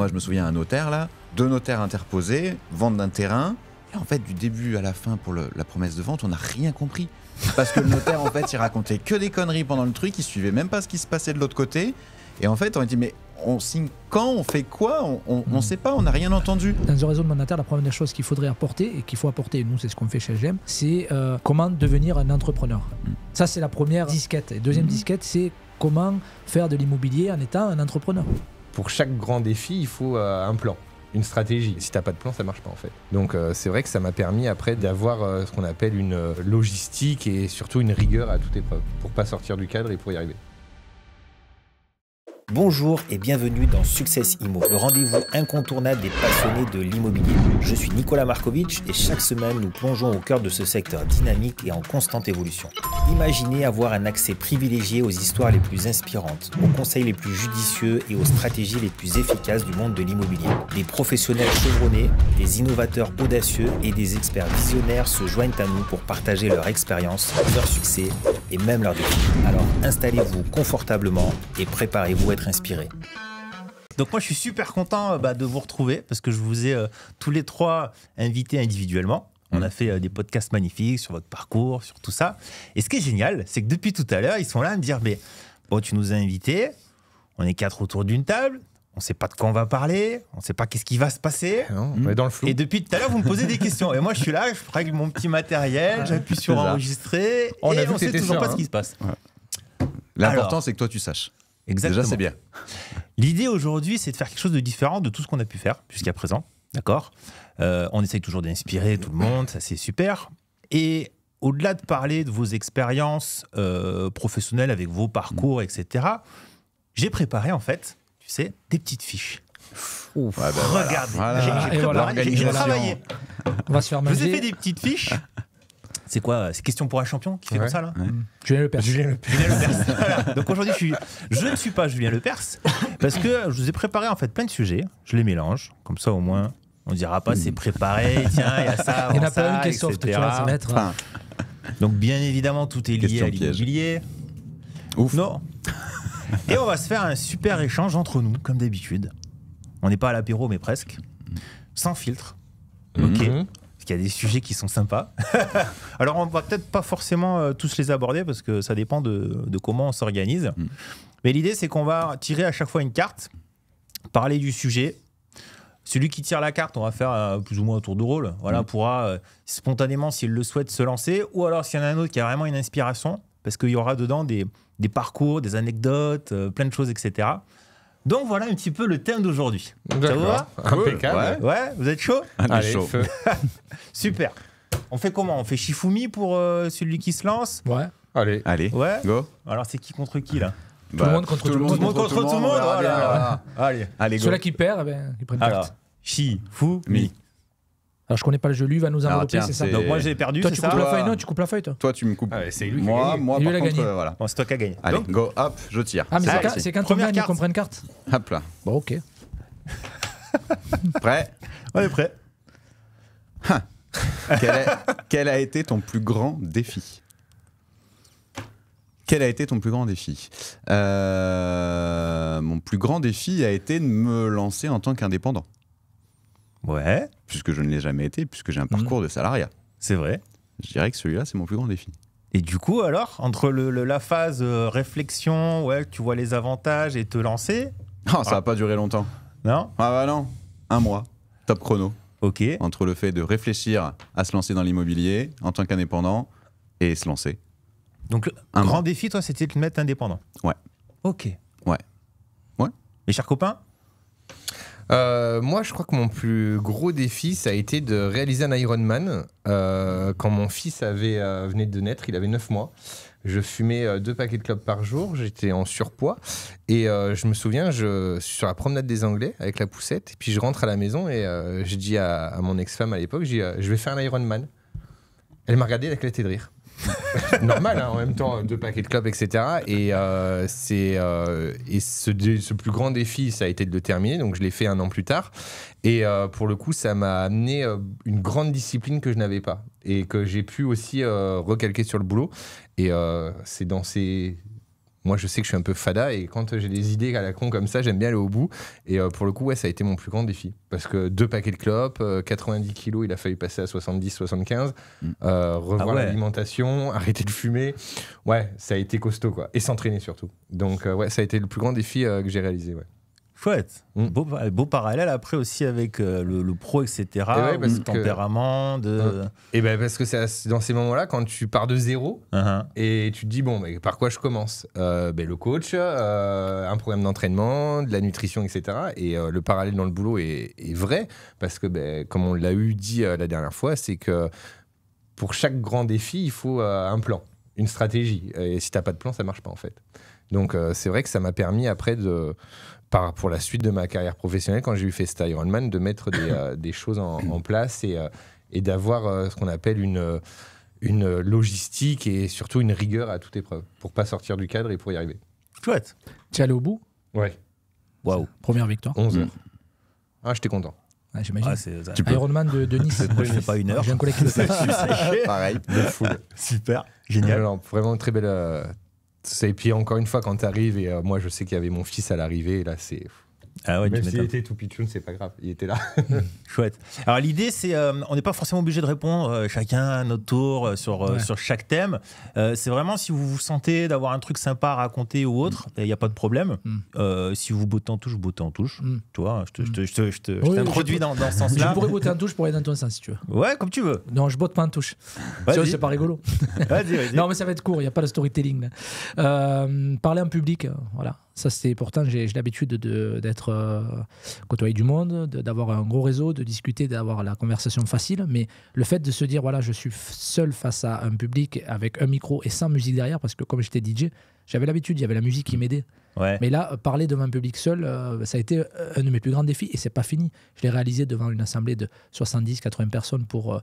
Moi, je me souviens un notaire, là, 2 notaires interposés, vente d'un terrain. Et en fait, du début à la fin, pour la promesse de vente, on n'a rien compris. Parce que le notaire, en fait, il racontait que des conneries pendant le truc, il suivait même pas ce qui se passait de l'autre côté. Et en fait, on a dit, mais on signe quand, on fait quoi, on sait pas, on n'a rien entendu. Dans le réseau mandataire, la première chose qu'il faudrait apporter, et qu'il faut apporter, nous c'est ce qu'on fait chez LGM, c'est comment devenir un entrepreneur. Ça c'est la première disquette. Et deuxième disquette, c'est comment faire de l'immobilier en étant un entrepreneur. Pour chaque grand défi, il faut un plan, une stratégie. Si t'as pas de plan, ça marche pas en fait. Donc c'est vrai que ça m'a permis après d'avoir ce qu'on appelle une logistique et surtout une rigueur à toute épreuve pour pas sortir du cadre et pour y arriver. Bonjour et bienvenue dans Success Immo, le rendez-vous incontournable des passionnés de l'immobilier. Je suis Nicolas Markovic et chaque semaine nous plongeons au cœur de ce secteur dynamique et en constante évolution. Imaginez avoir un accès privilégié aux histoires les plus inspirantes, aux conseils les plus judicieux et aux stratégies les plus efficaces du monde de l'immobilier. Des professionnels chevronnés, des innovateurs audacieux et des experts visionnaires se joignent à nous pour partager leur expérience, leur succès et même leurs défis. Alors installez-vous confortablement et préparez-vous à être inspiré. Donc moi je suis super content de vous retrouver parce que je vous ai tous les trois invités individuellement. On a fait des podcasts magnifiques sur votre parcours, sur tout ça. Et ce qui est génial, c'est que depuis tout à l'heure, ils sont là à me dire mais bon, tu nous as invités, on est 4 autour d'une table, on ne sait pas de quoi on va parler, on ne sait pas qu'est-ce qui va se passer. Non, on est dans le flou. Et depuis tout à l'heure, vous me posez des questions. Et moi je suis là, je règle mon petit matériel, j'appuie sur enregistrer On a et vu on que sait t'étais toujours sûr, pas ce qui se passe. Ouais. L'important, c'est que toi, tu saches. Exactement. Déjà, c'est bien. L'idée aujourd'hui, c'est de faire quelque chose de différent de tout ce qu'on a pu faire jusqu'à présent. D'accord ? On essaye toujours d'inspirer tout le monde, ça c'est super. Et au-delà de parler de vos expériences professionnelles avec vos parcours, etc., j'ai préparé en fait, tu sais, des petites fiches. Ouais, bah, Regarde, voilà. j'ai travaillé. On va se faire Je vous ai fait manger. des petites fiches. C'est quoi ? C'est Question pour un champion qui fait comme ça là ? Julien Lepers. Julien Lepers. Voilà. Donc aujourd'hui, je ne suis pas Julien Lepers parce que je vous ai préparé en fait plein de sujets. Je les mélange, comme ça au moins on dira pas c'est préparé. Tiens, il y a ça. Il n'y en a ça, pas une qui est soft, tu vas se mettre. Enfin, Donc bien évidemment, tout est lié Question à piège. l'immobilier. ouf. Non. Et on va se faire un super échange entre nous, comme d'habitude. On n'est pas à l'apéro, mais presque. Sans filtre. Ok. Parce qu'il y a des sujets qui sont sympas. Alors, on va peut-être pas forcément tous les aborder parce que ça dépend de comment on s'organise. Mais l'idée, c'est qu'on va tirer à chaque fois une carte, parler du sujet. Celui qui tire la carte, on va faire plus ou moins un tour de rôle. Voilà, pourra spontanément, s'il le souhaite, se lancer. Ou alors, s'il y en a un autre qui a vraiment une inspiration, parce qu'il y aura dedans des parcours, des anecdotes, plein de choses, etc. Donc, voilà un petit peu le thème d'aujourd'hui. Ça vous va ? Impeccable. Ouais, vous êtes chaud ? Allez, chaud. feu. Super. On fait comment ? On fait Shifumi pour celui qui se lance ? Ouais. Allez. Allez, Ouais. go. Alors, c'est qui contre qui, là ? Tout le monde contre tout le monde. Tout le monde contre tout le monde, on verra bien, voilà. Allez. Allez, go. Ceux-là qui perdent, eh ben, ils prennent Alors, carte. Shifumi. Alors je connais pas le jeu, lui il va nous envelopper, tiens, c'est ça. c'est- Donc, moi, j'ai perdu, Toi c'est tu ça coupes la Toi- feuille, non, tu coupes la feuille toi. Toi, tu me coupes. C'est lui qui a Moi, gagné. moi Et lui, par il a contre, gagné. voilà. Bon, c'est toi qui as gagné. Allez, Donc, go, hop, je tire. Ah mais Allez, c'est quand on première gagne carte. qu'on prenne carte. Hop là. Bon ok. Prêt ? on est prêt. Quel a été ton plus grand défi ? Quel a été ton plus grand défi ? Mon plus grand défi a été de me lancer en tant qu'indépendant, Ouais, puisque je ne l'ai jamais été, puisque j'ai un parcours de salariat. c'est vrai. Je dirais que celui-là, c'est mon plus grand défi. Et du coup, alors, entre la phase réflexion, ouais, tu vois les avantages et te lancer, Oh, ça va pas durer longtemps. non ? Ah bah non, 1 mois, top chrono, Ok. entre le fait de réfléchir à se lancer dans l'immobilier en tant qu'indépendant et se lancer. Donc, le Un grand mois. défi, toi, c'était de te mettre indépendant. Ouais. Ok. Ouais. Ouais. Mes chers copains, Moi, je crois que mon plus gros défi, ça a été de réaliser un Ironman. Quand mon fils venait de naître, il avait 9 mois. Je fumais 2 paquets de clopes par jour, j'étais en surpoids. Et je me souviens, je suis sur la promenade des Anglais avec la poussette. Et puis je rentre à la maison et je dis à mon ex-femme à l'époque, je dis, je vais faire un Ironman. Elle m'a regardé, elle a éclaté de rire. Normal, hein, en même temps, 2 paquets de clopes, etc. Et ce plus grand défi, ça a été de le terminer. Donc, je l'ai fait 1 an plus tard. Et pour le coup, ça m'a amené une grande discipline que je n'avais pas et que j'ai pu aussi recalquer sur le boulot. Et c'est dans ces Moi, je sais que je suis un peu fada et quand j'ai des idées à la con comme ça, j'aime bien aller au bout. Et pour le coup, ouais, ça a été mon plus grand défi. Parce que 2 paquets de clopes, 90 kilos, il a fallu passer à 70, 75. Revoir l'alimentation, arrêter de fumer. Ouais, ça a été costaud, quoi. Et s'entraîner surtout. Donc, ouais, ça a été le plus grand défi que j'ai réalisé, ouais. Chouette. Beau parallèle après aussi avec le pro, etc. Ouais, parce le tempérament. Et ben parce que c'est dans ces moments-là, quand tu pars de zéro et tu te dis, bon, mais par quoi je commence le coach, un programme d'entraînement, de la nutrition, etc. Et le parallèle dans le boulot est vrai parce que, comme on l'a dit la dernière fois, c'est que pour chaque grand défi, il faut un plan, une stratégie. Et si tu n'as pas de plan, ça ne marche pas en fait. Donc c'est vrai que ça m'a permis après pour la suite de ma carrière professionnelle, quand j'ai eu Festa Ironman, de mettre des choses en place et d'avoir ce qu'on appelle une logistique et surtout une rigueur à toute épreuve pour pas sortir du cadre et pour y arriver. Chouette. Tu es allé au bout? Ouais. Waouh. Première victoire. 11 heures. Ah, j'étais content. Ouais, j'imagine. Ah, Ironman de Nice. Moi, je fais pas 1 heure. J'ai un collègue qui le fait. Pareil, de fou. Super. Génial. Non, vraiment une très belle... Et puis encore une fois, quand tu arrives, et moi je sais qu'il y avait mon fils à l'arrivée, et là c'est... Ah ouais, même s'il était tout pitchoun, c'est pas grave, il était là. Chouette. Alors l'idée, c'est, on n'est pas forcément obligé de répondre chacun à notre tour sur chaque thème. C'est vraiment si vous vous sentez d'avoir un truc sympa à raconter ou autre, il n'y a pas de problème. Si vous bottez en touche, vous bottez en touche. Tu vois, je t'introduis dans ce sens-là. Je pourrais botter en touche pour aller dans ton sens si tu veux. Ouais, comme tu veux. Non, je botte pas en touche. C'est pas rigolo. Vas-y. Non, mais ça va être court, il n'y a pas de storytelling. Parler en public, voilà. Ça, c'est pourtant, j'ai l'habitude d'être côtoyé du monde, d'avoir un gros réseau, de discuter, d'avoir la conversation facile. Mais le fait de se dire, voilà, je suis seul face à un public avec un micro et sans musique derrière, parce que comme j'étais DJ, j'avais l'habitude, il y avait la musique qui m'aidait. Ouais. Mais là, parler devant un public seul, ça a été un de mes plus grands défis et c'est pas fini. Je l'ai réalisé devant une assemblée de 70-80 personnes pour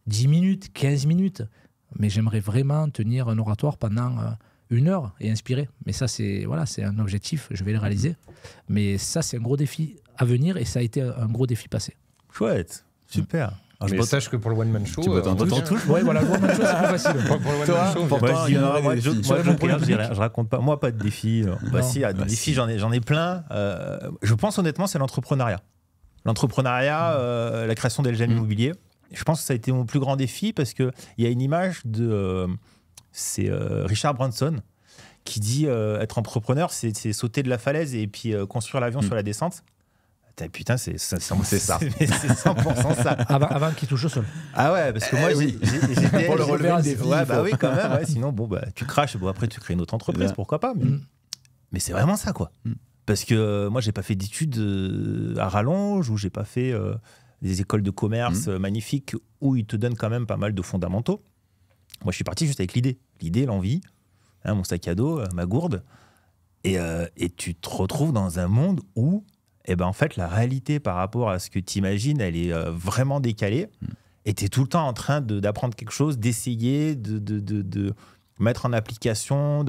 10 minutes, 15 minutes. Mais j'aimerais vraiment tenir un oratoire pendant 1 heure et inspirer. Mais ça, c'est un objectif, je vais le réaliser. Mais ça, c'est un gros défi à venir et ça a été un gros défi passé. Chouette, super. Mais sache que pour le one-man show... Tu bottes en touche. Ouais, voilà, le one-man show, c'est plus facile. Pour le one-man show, pourtant, il y en aura des défis. Je raconte pas. Moi, pas de défis. Si, des défis, j'en ai plein. Je pense honnêtement, c'est l'entrepreneuriat. L'entrepreneuriat, la création des LGM immobiliers. Je pense que ça a été mon plus grand défi parce qu'il y a une image de... c'est Richard Branson qui dit être entrepreneur, c'est sauter de la falaise et puis construire l'avion sur la descente. Putain, c'est ça. C'est 100% ça. Avant qu'il touche au sol. Ah ouais, parce que moi, j'étais... Pour le relever le défi. Ouais, bah oui, quand même. Ouais, sinon, tu craches. Bon, après, tu crées une autre entreprise, pourquoi pas. Mais c'est vraiment ça, quoi. Parce que moi, j'ai pas fait d'études à rallonge ou j'ai pas fait des écoles de commerce magnifiques où ils te donnent quand même pas mal de fondamentaux. Moi, je suis parti juste avec l'idée, l'envie, mon sac à dos, ma gourde. Et tu te retrouves dans un monde où, en fait, la réalité par rapport à ce que tu imagines, elle est vraiment décalée. Et tu es tout le temps en train d'apprendre quelque chose, d'essayer, de mettre en application.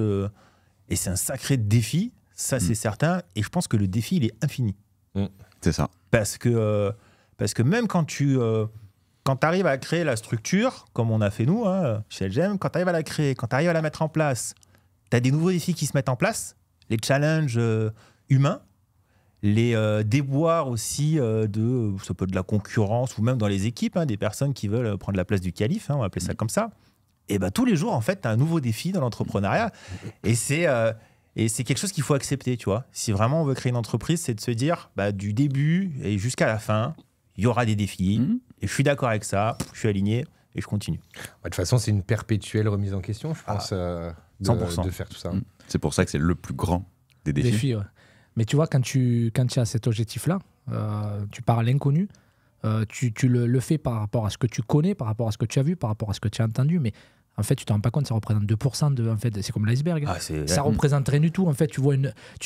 Et c'est un sacré défi, ça c'est certain. Et je pense que le défi, il est infini. C'est ça. Parce que même quand tu arrives à créer la structure, comme on a fait nous, chez LGM, quand tu arrives à la créer, quand tu arrives à la mettre en place, tu as des nouveaux défis qui se mettent en place, les challenges humains, les déboires aussi ça peut être de la concurrence ou même dans les équipes, des personnes qui veulent prendre la place du calife, on va appeler ça comme ça. Et tous les jours, en fait, tu as un nouveau défi dans l'entrepreneuriat. Et c'est quelque chose qu'il faut accepter, tu vois. Si vraiment on veut créer une entreprise, c'est de se dire, du début et jusqu'à la fin, il y aura des défis. Et je suis d'accord avec ça, je suis aligné et je continue. De toute façon, c'est une perpétuelle remise en question, je pense, 100%. De faire tout ça. C'est pour ça que c'est le plus grand des défis. Ouais. Mais tu vois, quand tu as cet objectif-là, tu pars à l'inconnu, tu le fais par rapport à ce que tu connais, par rapport à ce que tu as vu, par rapport à ce que tu as entendu, mais en fait, tu ne te rends pas compte, ça représente 2%, en fait, c'est comme l'iceberg. Ça représente rien du tout. En fait, tu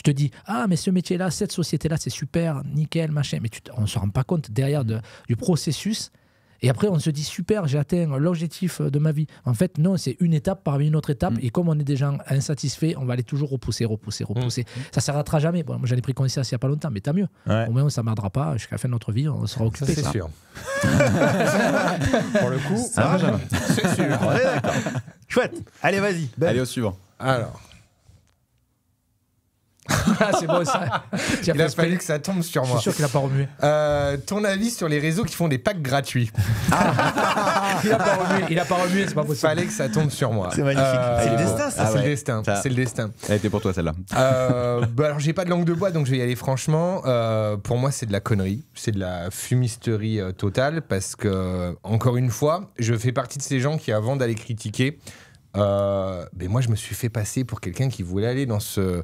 te dis, mais ce métier-là, cette société-là, c'est super, nickel, machin. Mais on ne se rend pas compte derrière du processus. Et après, on se dit, super, j'ai atteint l'objectif de ma vie. En fait, non, c'est une étape parmi une autre étape. Et comme on est des gens insatisfaits, on va aller toujours repousser. Ça ne s'arrêtera jamais. Bon, moi, j'en ai pris conscience il n'y a pas longtemps, mais tant mieux. Ouais. Au moins, on ne s'emmerdera pas. Jusqu'à la fin de notre vie, on sera occupé. Ça, c'est sûr. Pour le coup, c'est sûr. On est d'accord. Chouette. Allez, vas-y. Allez, au suivant. Alors, C'est bon, ça. Tu as Il fait a exprès. fallu que ça tombe sur Je moi. suis sûr qu'il a pas remué. Ton avis sur les réseaux qui font des packs gratuits? Il a pas remué, c'est pas possible. Fallait que ça tombe sur moi. C'est magnifique. C'est le beau. destin, ça. C'est ouais. le destin. Ça- C'est le destin. Elle était pour toi celle-là. Alors j'ai pas de langue de bois, donc je vais y aller franchement. Pour moi, c'est de la connerie, c'est de la fumisterie totale, parce que encore une fois, je fais partie de ces gens qui, avant d'aller critiquer, moi je me suis fait passer pour quelqu'un qui voulait aller dans ce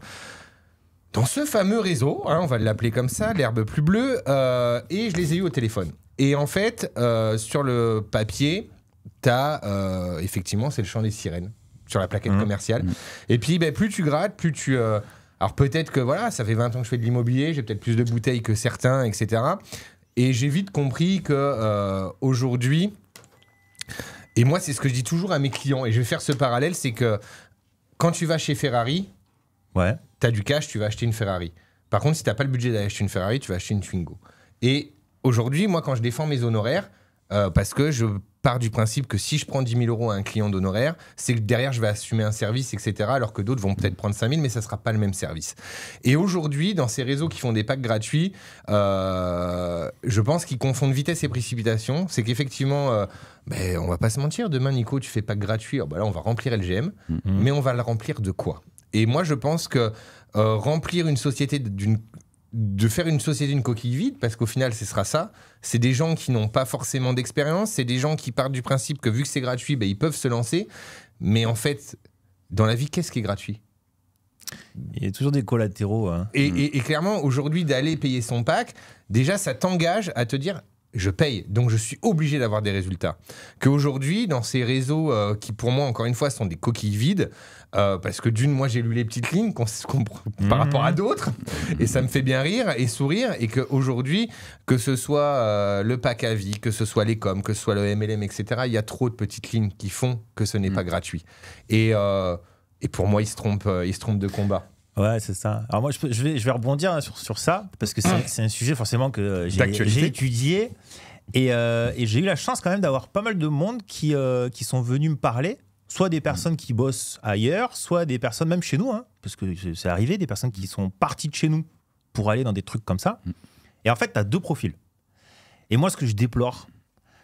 fameux réseau, hein, on va l'appeler comme ça, l'herbe plus bleue, et je les ai eus au téléphone. Et en fait, sur le papier, t'as effectivement, c'est le chant des sirènes sur la plaquette commerciale. Et puis, plus tu grattes, plus tu... alors peut-être que voilà, ça fait 20 ans que je fais de l'immobilier, j'ai peut-être plus de bouteilles que certains, etc. Et j'ai vite compris que aujourd'hui, et moi c'est ce que je dis toujours à mes clients, et je vais faire ce parallèle, c'est que quand tu vas chez Ferrari, Ouais. t'as du cash, tu vas acheter une Ferrari. Par contre, si t'as pas le budget d'acheter une Ferrari, tu vas acheter une Twingo. Et aujourd'hui, moi, quand je défends mes honoraires, parce que je pars du principe que si je prends 10 000 euros à un client d'honoraires, c'est que derrière, je vais assumer un service, etc. Alors que d'autres vont peut-être prendre 5 000, mais ça sera pas le même service. Et aujourd'hui, dans ces réseaux qui font des packs gratuits, je pense qu'ils confondent vitesse et précipitation. C'est qu'effectivement, on va pas se mentir, demain, Nico, tu fais pack gratuit, alors, là, on va remplir LGM, mais on va le remplir de quoi ? Et moi, je pense que remplir une société de faire une société d'une coquille vide, parce qu'au final, ce sera ça, c'est des gens qui n'ont pas forcément d'expérience, c'est des gens qui partent du principe que vu que c'est gratuit, ils peuvent se lancer. Mais en fait, dans la vie, qu'est-ce qui est gratuit ? Il y a toujours des collatéraux. Hein. Et clairement, aujourd'hui, d'aller payer son pack, déjà, ça t'engage à te dire... Je paye, donc je suis obligé d'avoir des résultats. Qu'aujourd'hui, dans ces réseaux qui, pour moi, encore une fois, sont des coquilles vides, parce que d'une, moi, j'ai lu les petites lignes par rapport à d'autres, et ça me fait bien rire et sourire, et qu'aujourd'hui, que ce soit le pack à vie, que ce soit les coms, que ce soit le MLM, etc., il y a trop de petites lignes qui font que ce n'est pas gratuit. Et pour moi, ils se trompent de combat. Ouais, c'est ça. Alors moi, je vais rebondir sur ça, parce que c'est un sujet forcément que j'ai étudié. Et j'ai eu la chance quand même d'avoir pas mal de monde qui sont venus me parler, soit des personnes qui bossent ailleurs, soit des personnes même chez nous, hein, parce que c'est arrivé, des personnes qui sont parties de chez nous pour aller dans des trucs comme ça. Et en fait, tu as deux profils. Et moi, ce que je déplore,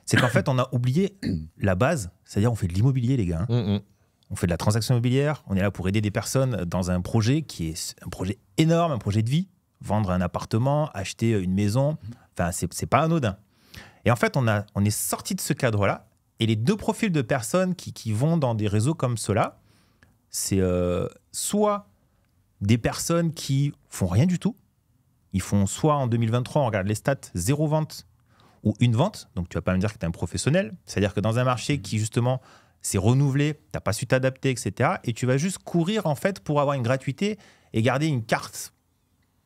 c'est qu'en fait, on a oublié la base, c'est-à-dire on fait de l'immobilier, les gars. On fait de la transaction immobilière, on est là pour aider des personnes dans un projet qui est un projet énorme, un projet de vie. Vendre un appartement, acheter une maison, enfin, c'est pas anodin. Et en fait, on est sorti de ce cadre-là. Et les deux profils de personnes qui vont dans des réseaux comme ceux-là, c'est soit des personnes qui font rien du tout. Ils font soit en 2023, on regarde les stats, 0 vente ou 1 vente. Donc tu vas pas me dire que tu es un professionnel. C'est-à-dire que dans un marché qui justement... c'est renouvelé, tu n'as pas su t'adapter, etc. Et tu vas juste courir en fait pour avoir une gratuité et garder une carte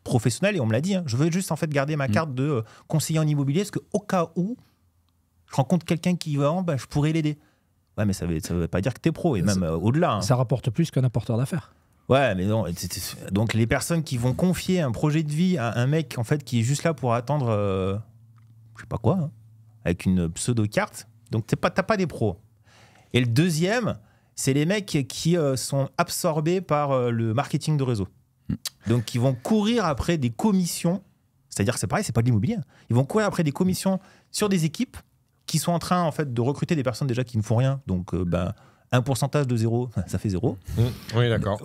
professionnelle. Et on me l'a dit, hein, je veux juste en fait garder ma carte de conseiller en immobilier parce qu'au cas où je rencontre quelqu'un qui vend, je pourrais l'aider. Ouais, mais ça veut pas dire que tu es pro, et même au-delà. Hein. Ça rapporte plus qu'un apporteur d'affaires. Ouais, mais non. Donc les personnes qui vont confier un projet de vie à un mec en fait qui est juste là pour attendre, je sais pas quoi, hein, avec une pseudo-carte. Donc t'as pas des pros. Et le deuxième, c'est les mecs qui sont absorbés par le marketing de réseau. Donc, ils vont courir après des commissions. C'est-à-dire que c'est pareil, c'est pas de l'immobilier. Ils vont courir après des commissions sur des équipes qui sont en train en fait, de recruter des personnes déjà qui ne font rien. Donc, un pourcentage de 0, ça fait 0. Oui, d'accord.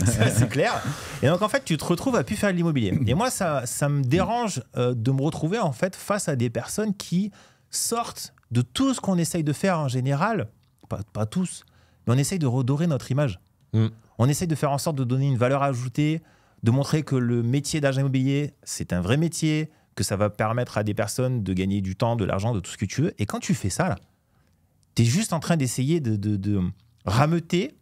C'est clair. Et donc, en fait, tu te retrouves à plus faire de l'immobilier. Et moi, ça me dérange de me retrouver en fait, face à des personnes qui sortent de tout ce qu'on essaye de faire en général, pas tous, mais on essaye de redorer notre image. On essaye de faire en sorte de donner une valeur ajoutée, de montrer que le métier d'agent immobilier, c'est un vrai métier, que ça va permettre à des personnes de gagner du temps, de l'argent, de tout ce que tu veux. Et quand tu fais ça, tu es juste en train d'essayer de rameuter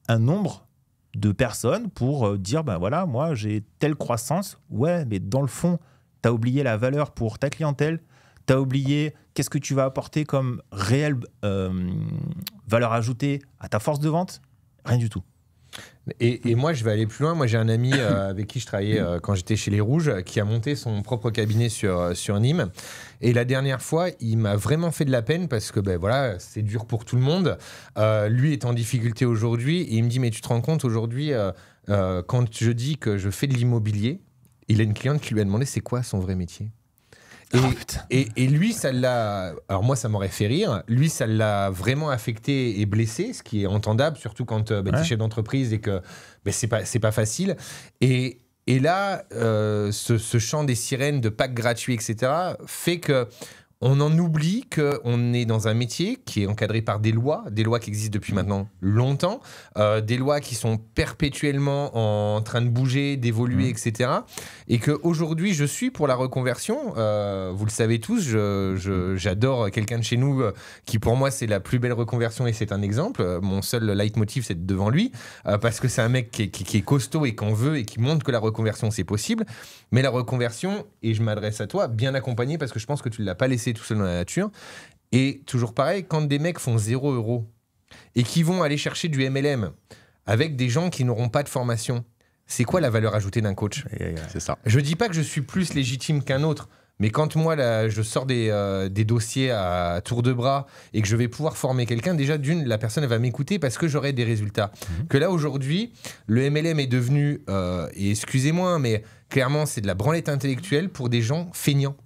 un nombre de personnes pour dire, voilà, moi, j'ai telle croissance. Ouais, mais dans le fond, tu as oublié la valeur pour ta clientèle. Tu as oublié qu'est-ce que tu vas apporter comme réelle valeur ajoutée à ta force de vente. Rien du tout. Et moi, je vais aller plus loin. Moi, j'ai un ami avec qui je travaillais quand j'étais chez Les Rouges, qui a monté son propre cabinet sur Nîmes. Et la dernière fois, il m'a vraiment fait de la peine parce que voilà, c'est dur pour tout le monde. Lui est en difficulté aujourd'hui et il me dit, mais tu te rends compte aujourd'hui, quand je dis que je fais de l'immobilier, il a une cliente qui lui a demandé c'est quoi son vrai métier. Et lui, ça l'a. Alors, moi, ça m'aurait fait rire. Lui, ça l'a vraiment affecté et blessé, ce qui est entendable, surtout quand tu es chef d'entreprise et que c'est pas facile. Et là, ce chant des sirènes de packs gratuits, etc., fait que. On en oublie qu'on est dans un métier qui est encadré par des lois qui existent depuis maintenant longtemps, des lois qui sont perpétuellement en train de bouger, d'évoluer, etc. Et qu'aujourd'hui, je suis pour la reconversion. Vous le savez tous, j'adore quelqu'un de chez nous qui, pour moi, c'est la plus belle reconversion et c'est un exemple. Mon seul leitmotiv, c'est devant lui, parce que c'est un mec qui est costaud et qu'on veut et qui montre que la reconversion, c'est possible. Mais la reconversion, et je m'adresse à toi, bien accompagné, parce que je pense que tu ne l'as pas laissé tout seul dans la nature. Et toujours pareil, quand des mecs font 0 € et qui vont aller chercher du MLM avec des gens qui n'auront pas de formation, c'est quoi la valeur ajoutée d'un coach ? C'est ça. Je dis pas que je suis plus légitime qu'un autre, mais quand moi là, je sors des dossiers à tour de bras et que je vais pouvoir former quelqu'un, déjà la personne elle va m'écouter parce que j'aurai des résultats. Que là aujourd'hui, le MLM est devenu, et excusez-moi, mais clairement c'est de la branlette intellectuelle pour des gens feignants.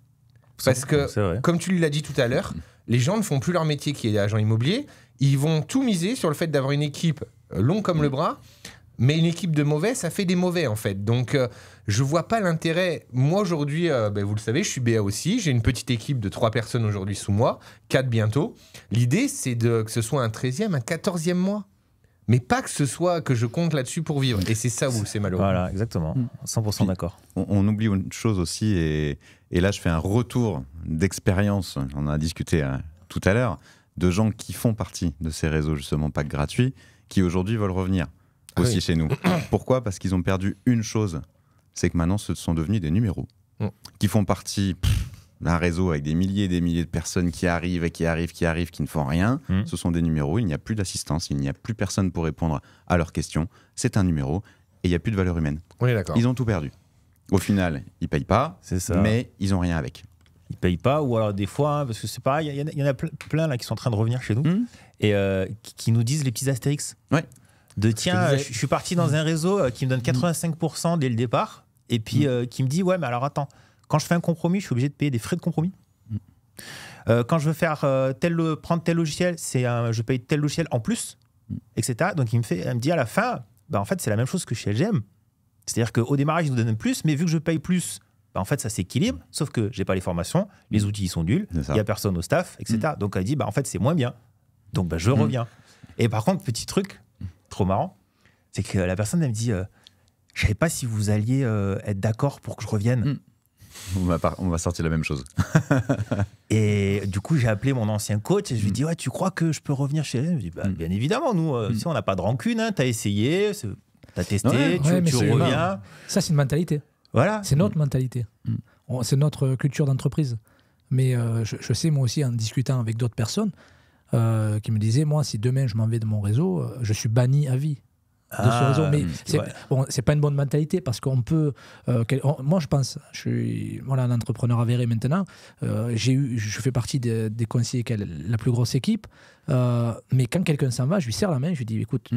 Parce que, comme tu l'as dit tout à l'heure, les gens ne font plus leur métier qui est agent immobilier. Ils vont tout miser sur le fait d'avoir une équipe longue comme le bras, mais une équipe de mauvais, ça fait des mauvais en fait. Donc, je vois pas l'intérêt. Moi aujourd'hui, vous le savez, je suis BA aussi. J'ai une petite équipe de 3 personnes aujourd'hui sous moi, 4 bientôt. L'idée, c'est que ce soit un 13e, un 14e mois. Mais pas que ce soit que je compte là-dessus pour vivre. Et c'est ça où c'est malheureux. Voilà, exactement. 100% d'accord. On oublie une chose aussi, et là je fais un retour d'expérience, on en a discuté tout à l'heure, de gens qui font partie de ces réseaux justement pas gratuits, qui aujourd'hui veulent revenir aussi chez nous. Pourquoi ? Parce qu'ils ont perdu une chose, c'est que maintenant ce sont devenus des numéros, qui font partie d'un réseau avec des milliers et des milliers de personnes qui arrivent, qui ne font rien. Ce sont des numéros, il n'y a plus d'assistance, il n'y a plus personne pour répondre à leurs questions. C'est un numéro et il n'y a plus de valeur humaine. On est d'accord. Ils ont tout perdu. Au final, ils ne payent pas, mais ils n'ont rien avec. Ils ne payent pas, ou alors des fois, parce que c'est pareil, il y en a plein là qui sont en train de revenir chez nous et qui nous disent les petits astérix. Ouais. Tiens, je suis parti dans un réseau qui me donne 85% dès le départ et puis qui me dit ouais, mais alors attends. Quand je fais un compromis, je suis obligé de payer des frais de compromis. Quand je veux faire prendre tel logiciel, je paye tel logiciel en plus, etc. Donc il me dit à la fin, en fait c'est la même chose que chez LGM. C'est-à-dire qu'au démarrage, ils nous donnent plus, mais vu que je paye plus, en fait ça s'équilibre, sauf que j'ai pas les formations, les outils ils sont nuls, il n'y a personne au staff, etc. Donc elle dit, en fait c'est moins bien. Donc je reviens. Et par contre, petit truc, trop marrant, c'est que la personne elle me dit, je savais pas si vous alliez être d'accord pour que je revienne. On va sortir la même chose. Et du coup, j'ai appelé mon ancien coach et je lui ai dit, ouais, tu crois que je peux revenir chez elle ? Je lui ai dit, bien évidemment, nous, on n'a pas de rancune, hein, t'as essayé, t'as testé, tu reviens. Ça, c'est une mentalité. Voilà. C'est notre mentalité. C'est notre culture d'entreprise. Mais je sais, moi aussi, en discutant avec d'autres personnes, qui me disaient, moi, si demain je m'en vais de mon réseau, je suis banni à vie de ce réseau. Mais c'est pas une bonne mentalité parce qu'on peut. Moi, je pense, je suis un entrepreneur avéré maintenant. Je fais partie des conseillers qui a la plus grosse équipe. Mais quand quelqu'un s'en va, je lui serre la main, je lui dis écoute,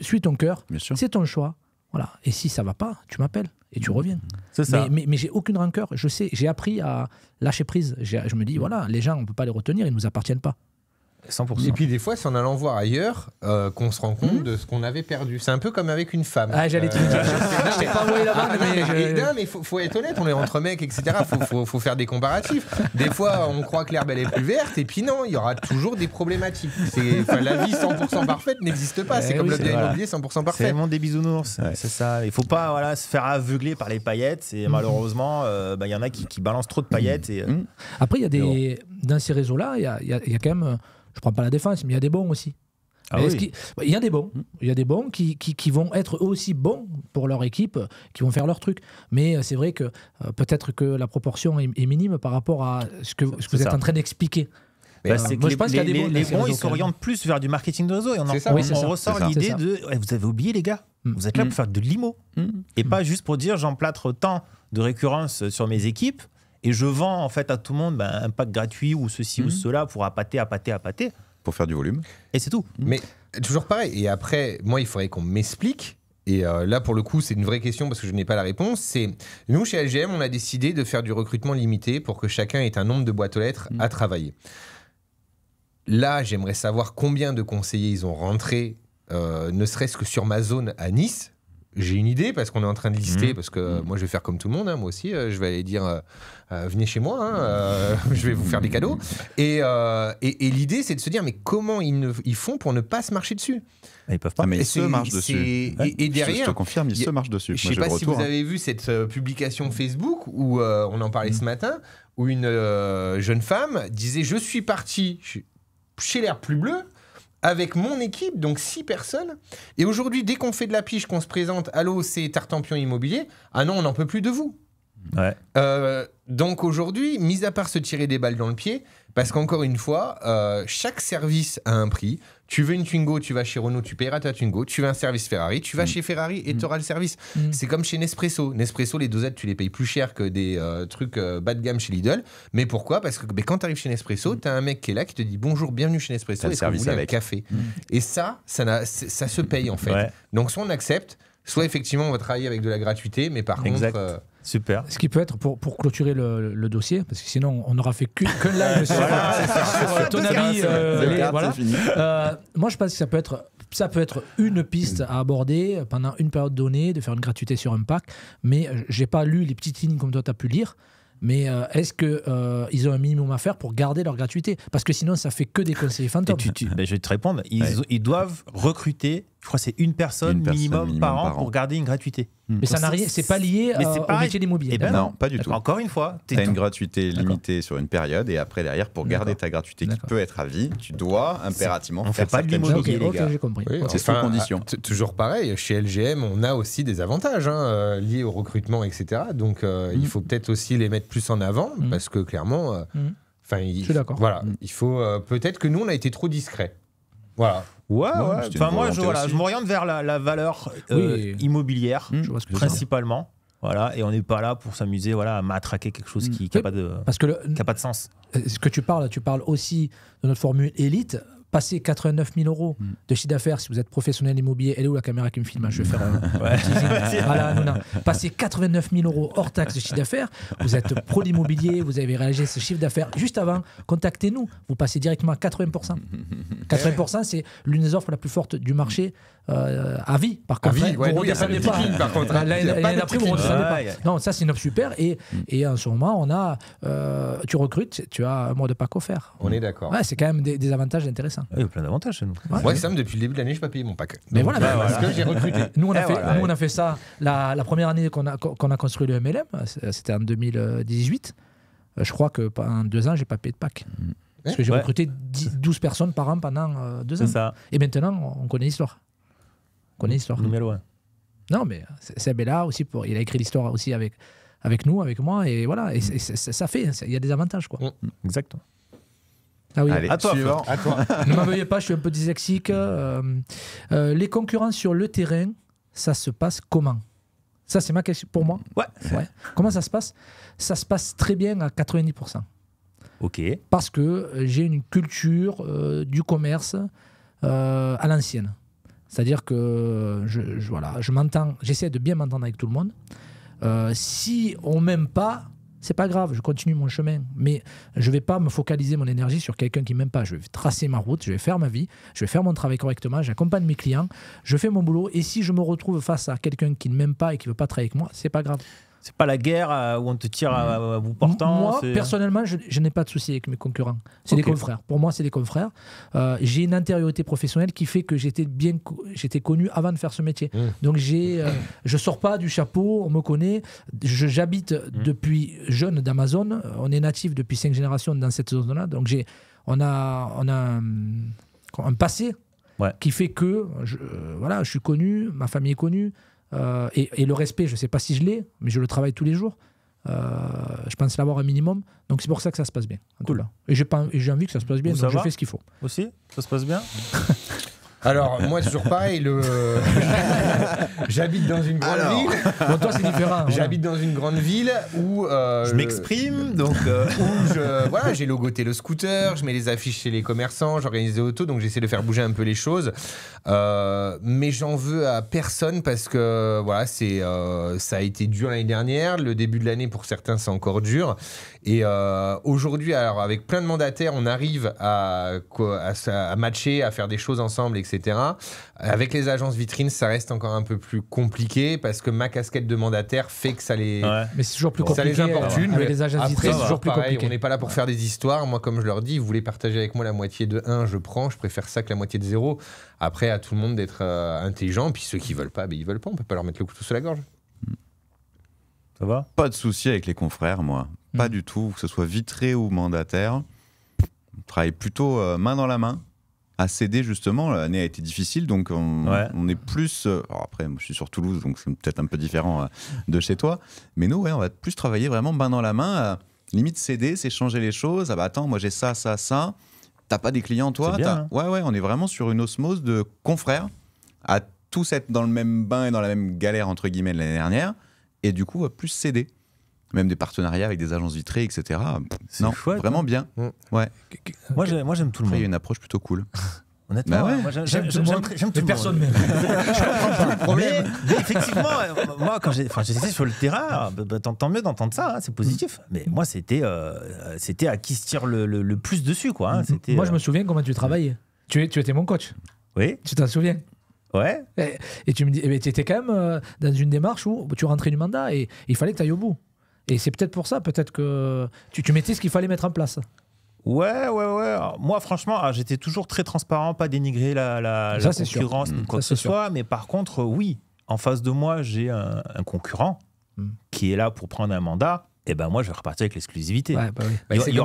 suis ton cœur, c'est ton choix. Voilà. Et si ça va pas, tu m'appelles et tu reviens. C'est ça. Mais j'ai aucune rancœur. Je sais, j'ai appris à lâcher prise. Je me dis voilà, les gens, on peut pas les retenir, ils nous appartiennent pas. 100%. Et puis des fois, c'est en allant voir ailleurs qu'on se rend compte de ce qu'on avait perdu. C'est un peu comme avec une femme. Ah, j'allais te dire. Je sais pas envoyé là-bas, mais faut être honnête, on est entre mecs, etc. Faut faire des comparatifs. Des fois, on croit que l'herbe elle est plus verte, et puis non, il y aura toujours des problématiques. La vie 100% parfaite n'existe pas. C'est comme le bien immobilier 100% parfait. C'est le monde des bisounours. C'est ça. Il faut pas se faire aveugler par les paillettes. Et malheureusement, il y en a qui balancent trop de paillettes. Et, après, il y a dans ces réseaux-là, il y a quand même. Je ne prends pas la défense, mais il y a des bons aussi. Il y a des bons qui vont être eux aussi bons pour leur équipe, qui vont faire leur truc. Mais c'est vrai que peut-être que la proportion est minime par rapport à ce que vous êtes en train d'expliquer. Moi, je pense qu'il y a des bons, ils s'orientent plus vers du marketing de réseau. Et on ressort l'idée de vous avez oublié, les gars, Vous êtes là pour faire de l'IMO. Et pas juste pour dire j'emplâtre tant de récurrence sur mes équipes et je vends en fait à tout le monde un pack gratuit ou ceci ou cela pour appâter. Pour faire du volume. Et c'est tout. Mais toujours pareil. Et après, moi, il faudrait qu'on m'explique. Et là, pour le coup, c'est une vraie question parce que je n'ai pas la réponse. C'est nous, chez LGM, on a décidé de faire du recrutement limité pour que chacun ait un nombre de boîtes aux lettres à travailler. Là, j'aimerais savoir combien de conseillers ils ont rentré, ne serait-ce que sur ma zone à Nice. J'ai une idée parce qu'on est en train de lister, parce que moi je vais faire comme tout le monde, hein, moi aussi, je vais aller dire venez chez moi, hein, je vais vous faire des cadeaux. Et l'idée c'est de se dire mais comment ils font pour ne pas se marcher dessus? Ils peuvent pas. Mais ils se marchent dessus. Et derrière, je te confirme, ils se marchent dessus. Je ne sais pas si vous avez vu cette publication Facebook où on en parlait ce matin, où une jeune femme disait je suis partie chez l'Herbe Plus Bleue avec mon équipe, donc 6 personnes. Et aujourd'hui, dès qu'on fait de la piche, qu'on se présente, allô, c'est Tartampion Immobilier, ah non, on n'en peut plus de vous. Ouais. Donc aujourd'hui, mis à part se tirer des balles dans le pied, parce qu'encore une fois, chaque service a un prix. Tu veux une Twingo, tu vas chez Renault, tu paieras ta Twingo. Tu veux un service Ferrari, tu vas chez Ferrari et tu auras le service. C'est comme chez Nespresso. Nespresso, les dosettes, tu les payes plus cher que des trucs bas de gamme chez Lidl. Mais pourquoi? Parce que quand tu arrives chez Nespresso, tu as un mec qui est là qui te dit bonjour, bienvenue chez Nespresso, est-ce que vous voulez un café? Et ça se paye en fait. Ouais. Donc soit on accepte, soit effectivement on va travailler avec de la gratuité, mais par contre... Super. Ce qui peut être, pour clôturer le dossier, parce que sinon on n'aura fait qu'un live sur ton avis. Moi je pense que ça peut être une piste à aborder pendant une période donnée, de faire une gratuité sur un pack, mais j'ai pas lu les petites lignes comme toi tu as pu lire. Mais est-ce qu'ils ont un minimum à faire pour garder leur gratuité? Parce que sinon, ça fait que des conseillers fantômes. Je vais te répondre. Ils doivent recruter, je crois que c'est une personne minimum par an pour garder une gratuité. Mais ça n'a rien, c'est pas lié au métier de l'immobilier. Non, pas du tout. Encore une fois, tu as une gratuité limitée sur une période et après, derrière, pour garder ta gratuité qui peut être à vie, tu dois impérativement faire pas de l'immobilier, les gars. J'ai compris. Oui, c'est sous condition. Toujours pareil, chez LGM, on a aussi des avantages liés au recrutement, etc. Donc, il faut peut-être aussi les mettre plus en avant parce que clairement, je suis d'accord. Voilà, il faut peut-être que nous, on a été trop discrets. Voilà. Ouais. Enfin, moi, je m'oriente vers la valeur immobilière, principalement. Voilà, et on n'est pas là pour s'amuser à matraquer quelque chose qui n'a pas de sens. Ce que tu parles aussi de notre formule élite. Passer 89 000 euros de chiffre d'affaires, si vous êtes professionnel immobilier, elle est où la caméra qui me filme? Je vais faire voilà, non. Passer 89 000 euros hors taxe de chiffre d'affaires, vous êtes pro d'immobilier, vous avez réalisé ce chiffre d'affaires juste avant, contactez-nous. Vous passez directement à 80%. 80%, c'est l'une des offres la plus forte du marché à vie. Par contre, vous ne redescendez pas. Par contre, l'année d'après, vous ne redescendez pas. Non, ça, c'est une offre super. Et en ce moment, tu recrutes, tu as un mois de pack offert. On est d'accord. Ouais, c'est quand même des avantages intéressants. Il y a plein d'avantages chez nous. Moi, Sam, depuis le début de l'année, je n'ai pas payé mon pack. Mais voilà, parce que j'ai recruté. Nous, on a fait ça la première année qu'on a construit le MLM, c'était en 2018. Je crois que pendant 2 ans, je n'ai pas payé de pack. Parce que j'ai recruté 12 personnes par an pendant 2 ans. C'est ça. Et maintenant, on connaît l'histoire. Non, mais Seb est là aussi. Il a écrit l'histoire aussi avec nous, avec moi. Et voilà, et ça fait, il y a des avantages, quoi. Exactement. Ah oui. Allez, à toi. Ne m'en veuillez pas, je suis un peu dyslexique. Les concurrents sur le terrain, ça se passe comment? Ça, c'est ma question pour moi. Ouais. Comment ça se passe? Ça se passe très bien à 90%. Ok. Parce que j'ai une culture du commerce à l'ancienne. C'est-à-dire que j'essaie de bien m'entendre avec tout le monde. Si on m'aime pas, c'est pas grave, je continue mon chemin. Mais je vais pas me focaliser mon énergie sur quelqu'un qui m'aime pas. Je vais tracer ma route, je vais faire ma vie, je vais faire mon travail correctement, j'accompagne mes clients, je fais mon boulot. Et si je me retrouve face à quelqu'un qui ne m'aime pas et qui veut pas travailler avec moi, c'est pas grave. C'est pas la guerre où on te tire à bout portant. Moi, personnellement, je n'ai pas de souci avec mes concurrents. C'est des confrères. Pour moi, c'est des confrères. J'ai une antériorité professionnelle qui fait que j'étais connu avant de faire ce métier. Donc, je sors pas du chapeau, on me connaît. J'habite depuis jeune d'Amazon. On est natif depuis 5 générations dans cette zone-là. Donc, on a un passé qui fait que je suis connu, ma famille est connue. Et le respect, je ne sais pas si je l'ai, mais je le travaille tous les jours. Je pense l'avoir un minimum. Donc c'est pour ça que ça se passe bien. Cool. Et j'ai envie que ça se passe bien, donc je fais ce qu'il faut. Aussi, ça se passe bien. Alors, moi, toujours pareil, j'habite dans une grande ville. Bon, toi, c'est différent. J'habite dans une grande ville où... Je m'exprime, donc... Voilà, j'ai logoté le scooter, je mets les affiches chez les commerçants, j'organise des autos, donc j'essaie de faire bouger un peu les choses. Mais j'en veux à personne parce que voilà, ça a été dur l'année dernière. Le début de l'année, pour certains, c'est encore dur. Et aujourd'hui, alors avec plein de mandataires, on arrive à matcher, à faire des choses ensemble, etc. Avec les agences vitrines, ça reste encore un peu plus compliqué parce que ma casquette de mandataire fait que ça les... Ouais. Mais c'est toujours plus ça compliqué. les importune. Avec les agences vitrines, c'est toujours plus pareil, compliqué. on n'est pas là pour faire des histoires. Moi, comme je leur dis, vous voulez partager avec moi la moitié de 1, je prends. Je préfère ça que la moitié de 0. Après, à tout le monde d'être intelligent. Puis ceux qui veulent pas, ils veulent pas. On peut pas leur mettre le couteau sous la gorge. Ça va? Pas de souci avec les confrères, moi. Pas du tout, que ce soit vitré ou mandataire. On travaille plutôt main dans la main. À céder, justement, l'année a été difficile, donc on est plus... alors après, moi, je suis sur Toulouse, donc c'est peut-être un peu différent de chez toi. Mais nous, on va plus travailler vraiment main dans la main. Limite céder, c'est changer les choses. Ah bah attends, moi j'ai ça. T'as pas des clients, toi? C'est bien, hein. Ouais, on est vraiment sur une osmose de confrères, à tous être dans le même bain et dans la même galère, entre guillemets, de l'année dernière. Et du coup, plus céder. Même des partenariats avec des agences vitrées, etc. C'est non, chouette, vraiment bien. Ouais. Moi, j'aime tout le Après, il y a monde. une approche plutôt cool. Honnêtement, Bah ouais. moi, J'aime tout le monde, j'aime tout mais le personne monde. même. Mais effectivement, moi, quand j'étais sur le terrain, tant mieux d'entendre ça, hein, c'est positif. Mais moi, c'était à qui se tire le plus dessus, quoi. Hein. C'était, Moi, je me souviens comment tu travaillais. Tu étais mon coach. Oui, Tu t'en souviens? ouais. Et tu me dis, tu étais quand même dans une démarche où tu rentrais du mandat et il fallait que tu ailles au bout. Et c'est peut-être pour ça, peut-être que tu mettais ce qu'il fallait mettre en place. Ouais. Alors, moi, franchement, j'étais toujours très transparent, pas dénigrer la Ça, c'est sûr. concurrence ni quoi Ça, que ce c'est sûr. soit. Mais par contre, oui, en face de moi, j'ai un concurrent qui est là pour prendre un mandat. Et ben moi, je vais repartir avec l'exclusivité. Ouais, bah oui. Il y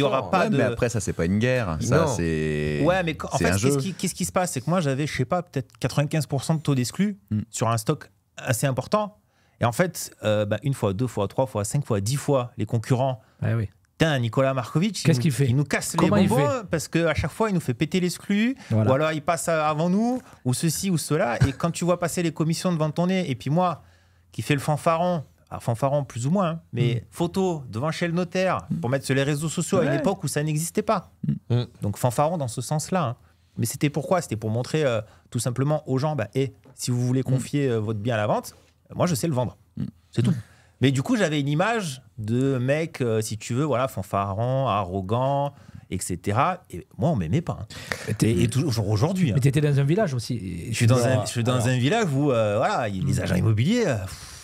aura pas Ouais, de... mais après, ça, c'est pas une guerre. Ça, Non. c'est. Ouais, mais en c'est fait, un jeu. qu'est-ce qui se passe? C'est que moi, j'avais, je sais pas, peut-être 95% de taux d'exclus sur un stock assez important. Et en fait, une fois, 2 fois, 3 fois, 5 fois, 10 fois, les concurrents, Ouais, oui. putain, Nicolas Markovic, Qu'est-ce qu'il fait? Il nous casse Comment les il bonbons parce qu'à chaque fois, il nous fait péter l'exclu, Voilà. ou alors il passe avant nous, ou ceci ou cela. Et quand tu vois passer les commissions devant ton nez, et puis moi, qui fais le fanfaron, alors fanfaron plus ou moins, hein, mais photo devant chez le notaire pour mettre sur les réseaux sociaux à une époque où ça n'existait pas. Donc fanfaron dans ce sens-là. Hein. Mais c'était pourquoi? C'était pour montrer tout simplement aux gens, si vous voulez confier votre bien à la vente, moi je sais le vendre. C'est tout. Mais du coup, j'avais une image de mec, si tu veux, voilà, fanfaron, arrogant, etc. Et moi, on m'aimait pas. Hein. Et toujours aujourd'hui. Hein. Mais tu étais dans un village aussi. Je suis dans un village où, voilà, les agents immobiliers.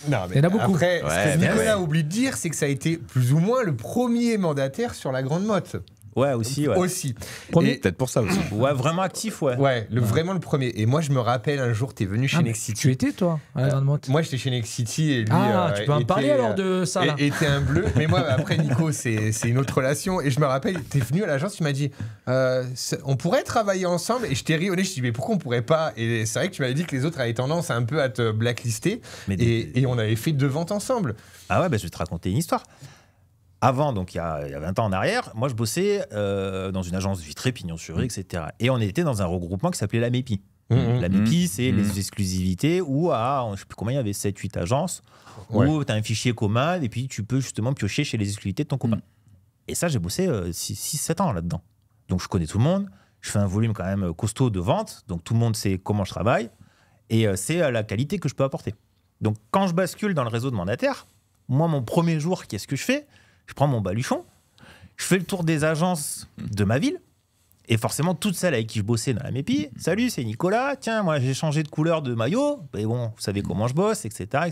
Non, mais Il y en a beaucoup. Après, Ouais, ce que mais Nicolas oublie de dire, c'est que ça a été plus ou moins le premier mandataire sur la Grande Motte. Ouais, aussi. Ouais, Aussi. Premier. Et- Peut-être pour ça aussi. ouais vraiment actif, ouais. Ouais, vraiment le premier. Et moi, je me rappelle un jour, t'es venu chez Ah, mais Next City. tu étais, toi, à la Grande Motte. Moi, j'étais chez Next City et lui. Tu peux en parler alors de ça, là. Était un bleu. Mais moi, après, Nico, c'est une autre relation. Et je me rappelle, t'es venu à l'agence, tu m'as dit on pourrait travailler ensemble. Et je t'ai ri au nez, je t'ai dit mais pourquoi on pourrait pas? Et c'est vrai que tu m'avais dit que les autres avaient tendance un peu à te blacklister. Mais Et on avait fait 2 ventes ensemble. Ah ouais, je vais te raconter une histoire. Avant, donc il y a 20 ans en arrière, moi je bossais dans une agence vitrée, pignon sur rue, etc. Et on était dans un regroupement qui s'appelait la MEPI. La MEPI, c'est les exclusivités où, je ne sais plus combien, il y avait 7-8 agences, où tu as un fichier commun et puis tu peux justement piocher chez les exclusivités de ton copain. Et ça, j'ai bossé 6-7 ans là-dedans. Donc je connais tout le monde, je fais un volume quand même costaud de vente, donc tout le monde sait comment je travaille et c'est la qualité que je peux apporter. Donc quand je bascule dans le réseau de mandataires, moi mon premier jour, qu'est-ce que je fais? Je prends mon baluchon, je fais le tour des agences de ma ville, et forcément, toutes celles avec qui je bossais dans la MEPI, salut, c'est Nicolas, tiens, moi j'ai changé de couleur de maillot, mais bon, vous savez comment je bosse, etc.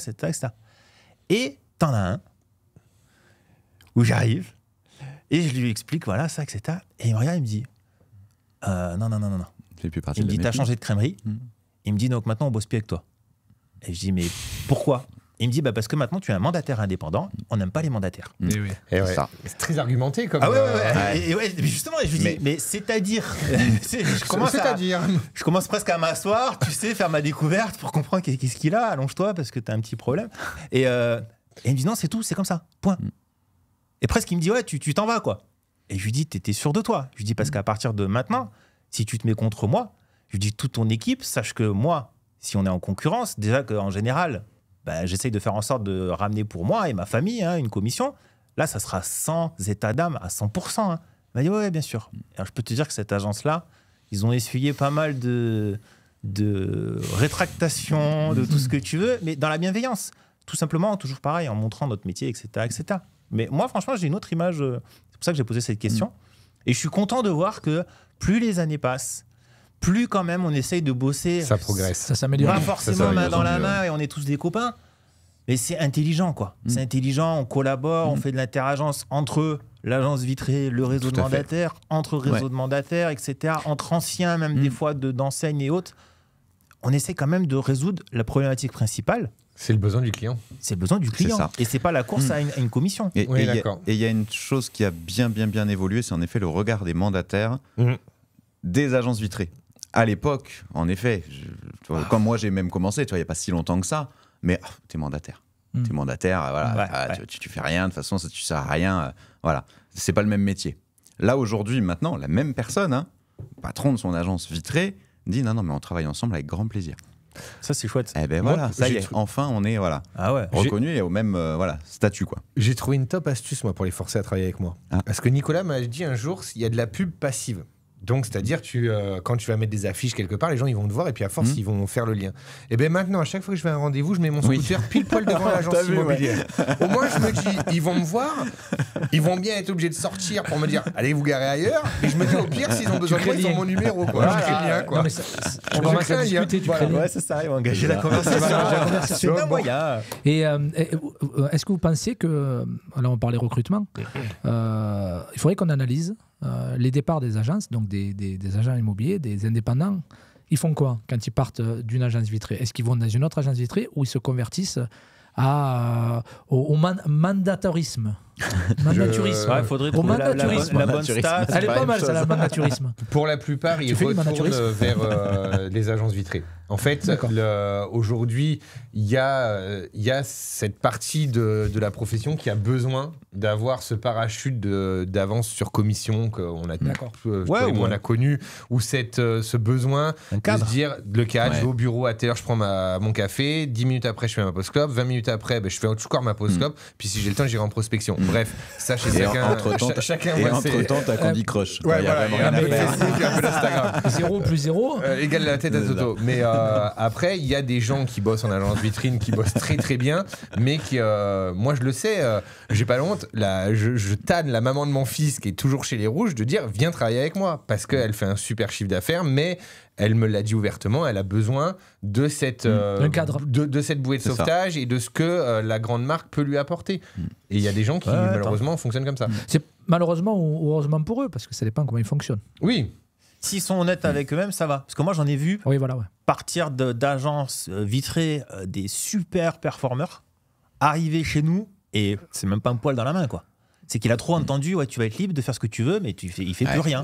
Et t'en as un, où j'arrive, et je lui explique, voilà, ça, etc. Et il me regarde, il me dit, non. J'ai plus partie Il me de dit, la t'as méthode. changé de crèmerie? Il me dit, donc maintenant, on bosse plus avec toi. Et je dis, mais pourquoi? Il me dit, parce que maintenant, tu es un mandataire indépendant, on n'aime pas les mandataires. Et ouais. ça. C'est très argumenté comme. Ah ouais. Et mais justement, je lui dis, mais c'est-à-dire, je commence presque à m'asseoir, tu sais, faire ma découverte pour comprendre qu'est-ce qu'il a, allonge-toi parce que t'as un petit problème. Et il me dit, non, c'est tout, c'est comme ça, point. Et presque, il me dit, ouais, tu t'en vas, quoi. Et je lui dis, t'es sûr de toi? Je lui dis, parce qu'à partir de maintenant, si tu te mets contre moi, Je lui dis, toute ton équipe, sache que moi, si on est en concurrence, déjà qu'en général, j'essaye de faire en sorte de ramener pour moi et ma famille une commission. Là, ça sera sans état d'âme à 100%. Hein. Il m'a dit, ouais, bien sûr. Alors, je peux te dire que cette agence-là, ils ont essuyé pas mal de rétractations, de tout ce que tu veux, mais dans la bienveillance. Tout simplement, toujours pareil, en montrant notre métier, etc. etc. Mais moi, franchement, j'ai une autre image. C'est pour ça que j'ai posé cette question. Et je suis content de voir que plus les années passent, plus quand même on essaye de bosser. Ça progresse. Ça s'améliore. Pas forcément main dans la main et on est tous des copains. Mais c'est intelligent, quoi. C'est intelligent, on collabore, on fait de l'interagence entre l'agence vitrée, le réseau de mandataires, entre réseaux de mandataires, etc. Entre anciens, même des fois, d'enseignes et autres. On essaie quand même de résoudre la problématique principale. C'est le besoin du client. C'est le besoin du client. Ça. Et c'est pas la course à une commission. Et Oui, il d'accord. y a une chose qui a bien évolué, c'est en effet le regard des mandataires des agences vitrées. À l'époque, en effet, quand moi j'ai même commencé, tu vois, il n'y a pas si longtemps que ça, mais t'es mandataire. T'es mandataire, voilà, tu fais rien, de toute façon, tu sers à rien, voilà. C'est pas le même métier. Là, aujourd'hui, maintenant, la même personne, patron de son agence vitrée, dit non, mais on travaille ensemble avec grand plaisir. Ça, c'est chouette. Eh ben voilà, ça y est, enfin, on est reconnu et au même statut, quoi. J'ai trouvé une top astuce, moi, pour les forcer à travailler avec moi. Parce que Nicolas m'a dit un jour, il y a de la pub passive. Donc, c'est-à-dire, quand tu vas mettre des affiches quelque part, les gens ils vont te voir et puis à force, ils vont faire le lien. Et bien maintenant, à chaque fois que je vais à un rendez-vous, je mets mon scooter pile poil devant l'agence immobilière. Au moins, je me dis, ils vont me voir, ils vont bien être obligés de sortir pour me dire, allez vous garer ailleurs. Et je me dis, au pire, s'ils ont besoin de moi, ils ont mon numéro. Quoi. Je crée le lien. Quoi. On commence à discuter, tu crées le lien. Ouais, c'est ça, ils vont engager la conversation. C'est un moyen. Et est-ce que vous pensez que, là on parlait recrutement, il faudrait qu'on analyse les départs des agences, donc des agents immobiliers, des indépendants, ils font quoi quand ils partent d'une agence vitrée? Est-ce qu'ils vont dans une autre agence vitrée ou ils se convertissent au mandatarisme? Mandaturisme. Il faudrait trouver la bonne stat. Elle est pas mal, ça, la mandaturisme. Pour la plupart, ils retournent vers les agences vitrées. En fait, aujourd'hui, il y a cette partie de la profession qui a besoin d'avoir ce parachute d'avance sur commission qu'on a, on a connu, ou ce besoin de se dire, le cadre, je vais au bureau à telle heure, je prends mon café, 10 minutes après, je fais ma pause club, 20 minutes après, je fais encore ma pause club, puis si j'ai le temps, j'irai en prospection. Bref, ça chez chacun. Et entre-temps, t'as Candy Crush. Ouais, voilà, il y a un peu de Facebook, un peu d'Instagram. 0 plus 0 égale la tête à Toto. Mais après, il y a des gens qui bossent en agence vitrine, qui bossent très très bien, mais qui, moi je le sais, j'ai pas honte, je tanne la maman de mon fils qui est toujours chez les Rouges de dire viens travailler avec moi, parce qu'elle fait un super chiffre d'affaires, mais elle me l'a dit ouvertement, elle a besoin de cette, de cette bouée de sauvetage et de ce que la grande marque peut lui apporter. Et il y a des gens qui, malheureusement, fonctionnent comme ça. C'est malheureusement ou heureusement pour eux, parce que ça dépend comment ils fonctionnent. Oui. S'ils sont honnêtes avec eux-mêmes, ça va. Parce que moi, j'en ai vu partir d'agences vitrées des super performeurs, arriver chez nous, et c'est même pas un poil dans la main, quoi. C'est qu'il a trop entendu, tu vas être libre de faire ce que tu veux, mais il fait plus rien.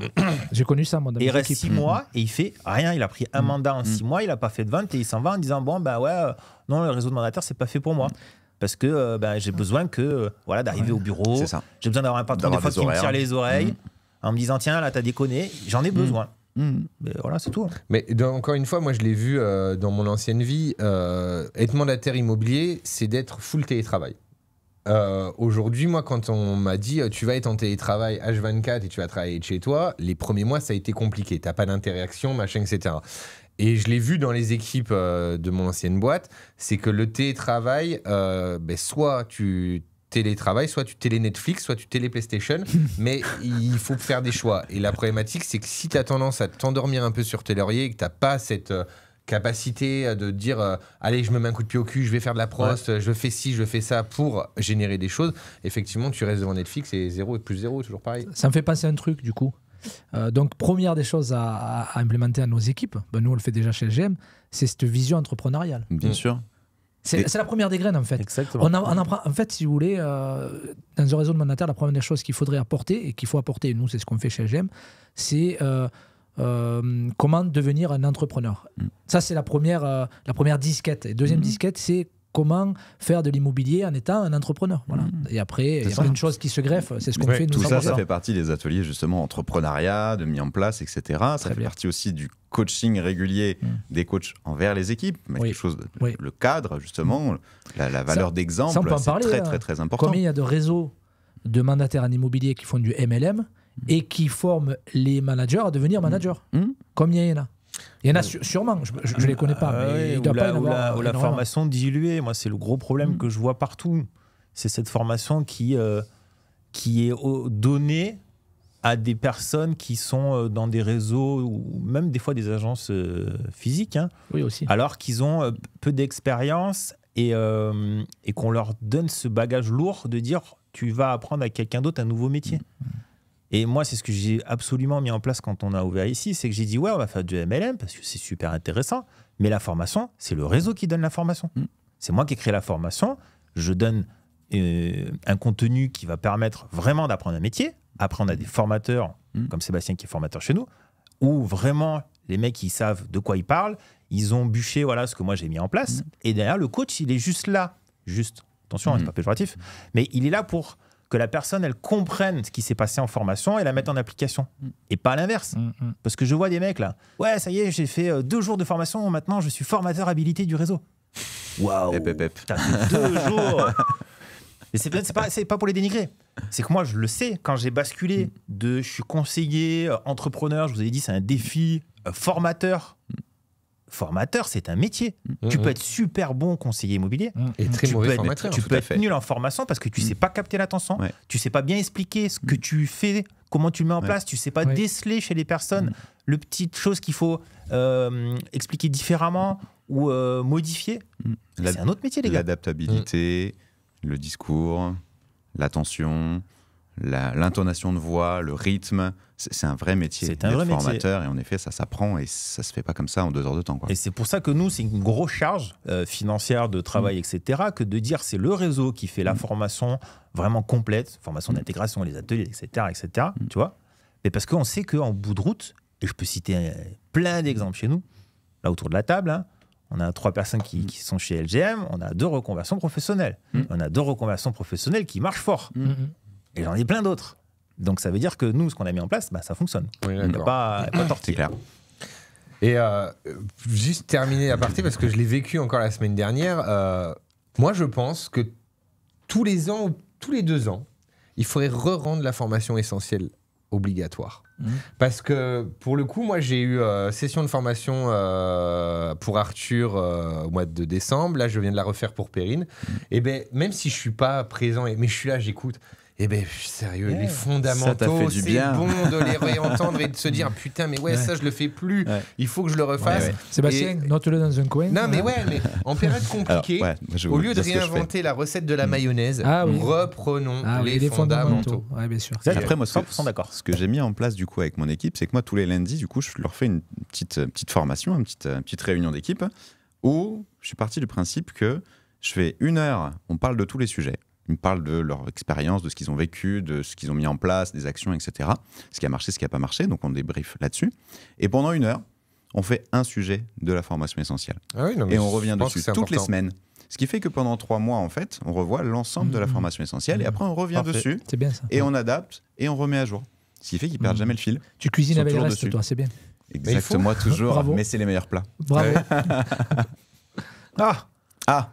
J'ai connu ça, moi. Et il reste 6 mois et il fait rien. Il a pris un mandat en 6 mois, il a pas fait de vente et il s'en va en disant non, le réseau de mandataires, c'est pas fait pour moi. Parce que j'ai besoin d'arriver au bureau. J'ai besoin d'avoir un patron des fois qui me tire les oreilles en me disant tiens, là, t'as déconné, j'en ai besoin. Mais voilà, c'est tout. Mais encore une fois, moi, je l'ai vu dans mon ancienne vie, être mandataire immobilier, c'est d'être full télétravail. Aujourd'hui, moi, quand on m'a dit tu vas être en télétravail H24 et tu vas travailler de chez toi, les premiers mois, ça a été compliqué. T'as pas d'interaction, machin, etc. Et je l'ai vu dans les équipes de mon ancienne boîte, c'est que le télétravail, soit tu télétravailles, soit tu télé Netflix, soit tu télé PlayStation, mais il faut faire des choix. Et la problématique, c'est que si tu as tendance à t'endormir un peu sur tes lauriers et que tu n'as pas cette capacité de dire allez, je me mets un coup de pied au cul, je vais faire de la prost, je fais ci, je fais ça pour générer des choses, effectivement, tu restes devant Netflix et 0 et plus 0, toujours pareil. Ça me fait penser à un truc, du coup. Donc, première des choses à implémenter à nos équipes, nous on le fait déjà chez LGM, c'est cette vision entrepreneuriale. Bien sûr. C'est la première des graines, en fait. Exactement. On apprend, en fait, si vous voulez, dans un réseau de mandataires, la première des choses qu'il faudrait apporter, et qu'il faut apporter, nous, c'est ce qu'on fait chez LGM, c'est comment devenir un entrepreneur. Ça, c'est la première disquette. Et deuxième disquette, c'est comment faire de l'immobilier en étant un entrepreneur. Voilà. Et après, il y a ça. plein de choses qui se greffent. C'est ce qu'on Ouais, fait. Nous, Tout ça, Savoir. ça fait partie des ateliers justement entrepreneuriat, de mis en place, etc. Ça Très fait bien. partie aussi du coaching régulier des coachs envers les équipes, mettre Oui. quelque chose, Oui. le cadre justement, la valeur Ça, d'exemple, on peut en c'est parler, très, hein. très très important. Combien il y a de réseaux de mandataires en immobilier qui font du MLM et qui forment les managers à devenir managers? Combien il y en a? Il y en a sûrement, je ne les connais pas, mais Ouais, il ou doit pas y en ou avoir ou la énormément. formation diluée. Moi, c'est le gros problème que je vois partout. C'est cette formation qui est donnée à des personnes qui sont dans des réseaux ou même des fois des agences physiques, hein, Oui, aussi. alors qu'ils ont peu d'expérience et qu'on leur donne ce bagage lourd de dire tu vas apprendre à quelqu'un d'autre un nouveau métier. Et moi, c'est ce que j'ai absolument mis en place quand on a ouvert ici, c'est que j'ai dit ouais, on va faire du MLM parce que c'est super intéressant, mais la formation, c'est le réseau qui donne la formation. C'est moi qui ai créé la formation, je donne un contenu qui va permettre vraiment d'apprendre un métier. Après, on a des formateurs, comme Sébastien qui est formateur chez nous, où vraiment les mecs, ils savent de quoi ils parlent, ils ont bûché voilà, ce que moi j'ai mis en place, et derrière, le coach, il est juste là, attention, c'est pas péjoratif, mais il est là pour que la personne, elle comprenne ce qui s'est passé en formation et la mette en application. Et pas l'inverse. Parce que je vois des mecs là, ouais, ça y est, j'ai fait 2 jours de formation, maintenant je suis formateur habilité du réseau. Waouh, t'as fait 2 jours. Et c'est pas pour les dénigrer. C'est que moi, je le sais, quand j'ai basculé je suis conseiller, entrepreneur, je vous avais dit, c'est un défi, formateur. Formateur, c'est un métier. Tu peux être super bon conseiller immobilier. Et très Tu mauvais peux être, formateur. tu tout peux à être fait. nul en formation parce que tu sais pas capter l'attention, tu sais pas bien expliquer ce que tu fais, comment tu le mets en place, tu sais pas déceler chez les personnes le petite chose qu'il faut expliquer différemment ou modifier. C'est un autre métier, les gars. L'adaptabilité, le discours, l'attention, l'intonation de voix, le rythme, c'est un vrai métier. C'est un vrai métier. Formateur, et en effet, ça s'apprend et ça se fait pas comme ça en 2 heures de temps, quoi. Et c'est pour ça que nous, c'est une grosse charge financière de travail, etc., que de dire c'est le réseau qui fait la formation vraiment complète, formation d'intégration, les ateliers, etc., tu vois. Mais parce qu'on sait qu'en bout de route, et je peux citer plein d'exemples chez nous, là autour de la table, hein, on a 3 personnes qui sont chez LGM, on a 2 reconversions professionnelles. On a 2 reconversions professionnelles qui marchent fort. Et j'en ai plein d'autres. Donc ça veut dire que nous, ce qu'on a mis en place, ça fonctionne. Oui, Il n'y a pas tortillé. C'est clair. Et juste terminer la partie, parce que je l'ai vécu encore la semaine dernière, moi je pense que tous les ans ou tous les 2 ans, il faudrait re-rendre la formation essentielle obligatoire. Parce que pour le coup, moi j'ai eu session de formation pour Arthur au mois de décembre, là je viens de la refaire pour Perrine, et ben même si je suis pas présent, mais je suis là, j'écoute. Eh ben sérieux, les fondamentaux, c'est bon de les réentendre et de se dire putain mais ça je le fais plus, il faut que je le refasse. Sébastien, note-le dans un coin. Non mais mais en période compliquée, Alors, au lieu de réinventer la recette de la mayonnaise, reprenons les fondamentaux. Ouais, bien sûr. Après, moi, 100% d'accord. Ce que j'ai mis en place du coup avec mon équipe, c'est que moi tous les lundis, du coup, je leur fais une petite formation, une petite réunion d'équipe où je suis parti du principe que je fais 1 heure, on parle de tous les sujets. Ils me parlent de leur expérience, de ce qu'ils ont vécu, de ce qu'ils ont mis en place, des actions, etc. Ce qui a marché, ce qui n'a pas marché. Donc, on débrief là-dessus. Et pendant 1 heure, on fait un sujet de la formation essentielle. Ah oui, non, mais et on revient je pense dessus que c'est toutes les important. semaines. Ce qui fait que pendant 3 mois, en fait, on revoit l'ensemble de la formation essentielle. Et après, on revient dessus. C'est bien ça. Et on adapte et on remet à jour. Ce qui fait qu'ils ne perdent jamais le fil. Tu cuisines Ils sont avec le toujours reste, dessus. toi, c'est bien. Exactement, toujours. Bravo. Mais c'est les meilleurs plats. Bravo. Ah,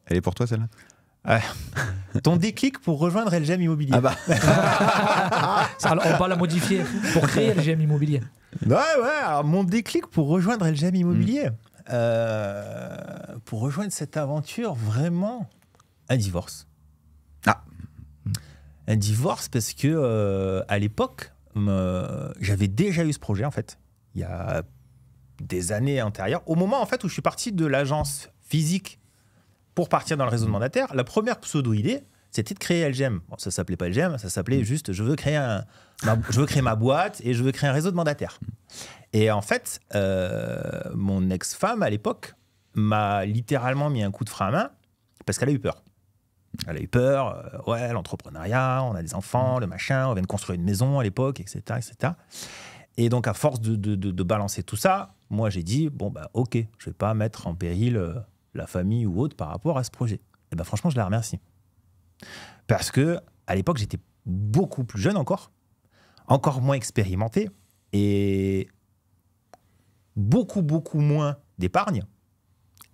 elle est pour toi, celle-là? Ton déclic pour rejoindre LGM Immobilier. Ah bah. Alors, on va la modifier pour créer le GM immobilier. Ouais, alors mon déclic pour rejoindre LGM Immobilier, pour rejoindre cette aventure, vraiment, un divorce. Un divorce parce que à l'époque, j'avais déjà eu ce projet, en fait, il y a des années antérieures. Au moment, en fait, où je suis parti de l'agence physique pour partir dans le réseau de mandataires, la première pseudo-idée, c'était de créer LGM. Bon, ça s'appelait pas LGM, ça s'appelait juste je veux créer ma boîte et je veux créer un réseau de mandataires. Et en fait, mon ex-femme à l'époque m'a littéralement mis un coup de frein à main parce qu'elle a eu peur. Elle a eu peur, l'entrepreneuriat, on a des enfants, le machin, on vient de construire une maison à l'époque, etc., etc. Et donc, à force de balancer tout ça, moi j'ai dit, ok, je vais pas mettre en péril la famille ou autre par rapport à ce projet. Et ben franchement, je la remercie. Parce que à l'époque, j'étais beaucoup plus jeune encore moins expérimenté et beaucoup moins d'épargne.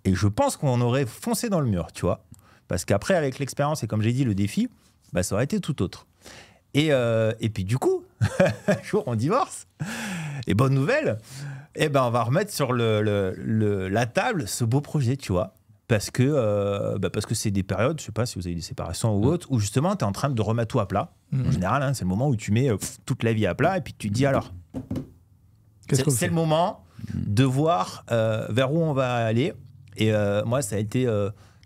Et je pense qu'on aurait foncé dans le mur, tu vois. Parce qu'après, avec l'expérience et comme j'ai dit, le défi, bah, ça aurait été tout autre. Et puis du coup, un jour, on divorce. Et bonne nouvelle, eh ben, on va remettre sur la table ce beau projet, tu vois. Parce que c'est des périodes, je sais pas si vous avez des séparations ou autre, où justement, tu es en train de remettre tout à plat. En général, hein, c'est le moment où tu mets toute la vie à plat et puis tu te dis alors, c'est le moment de voir vers où on va aller. Et moi, ça a été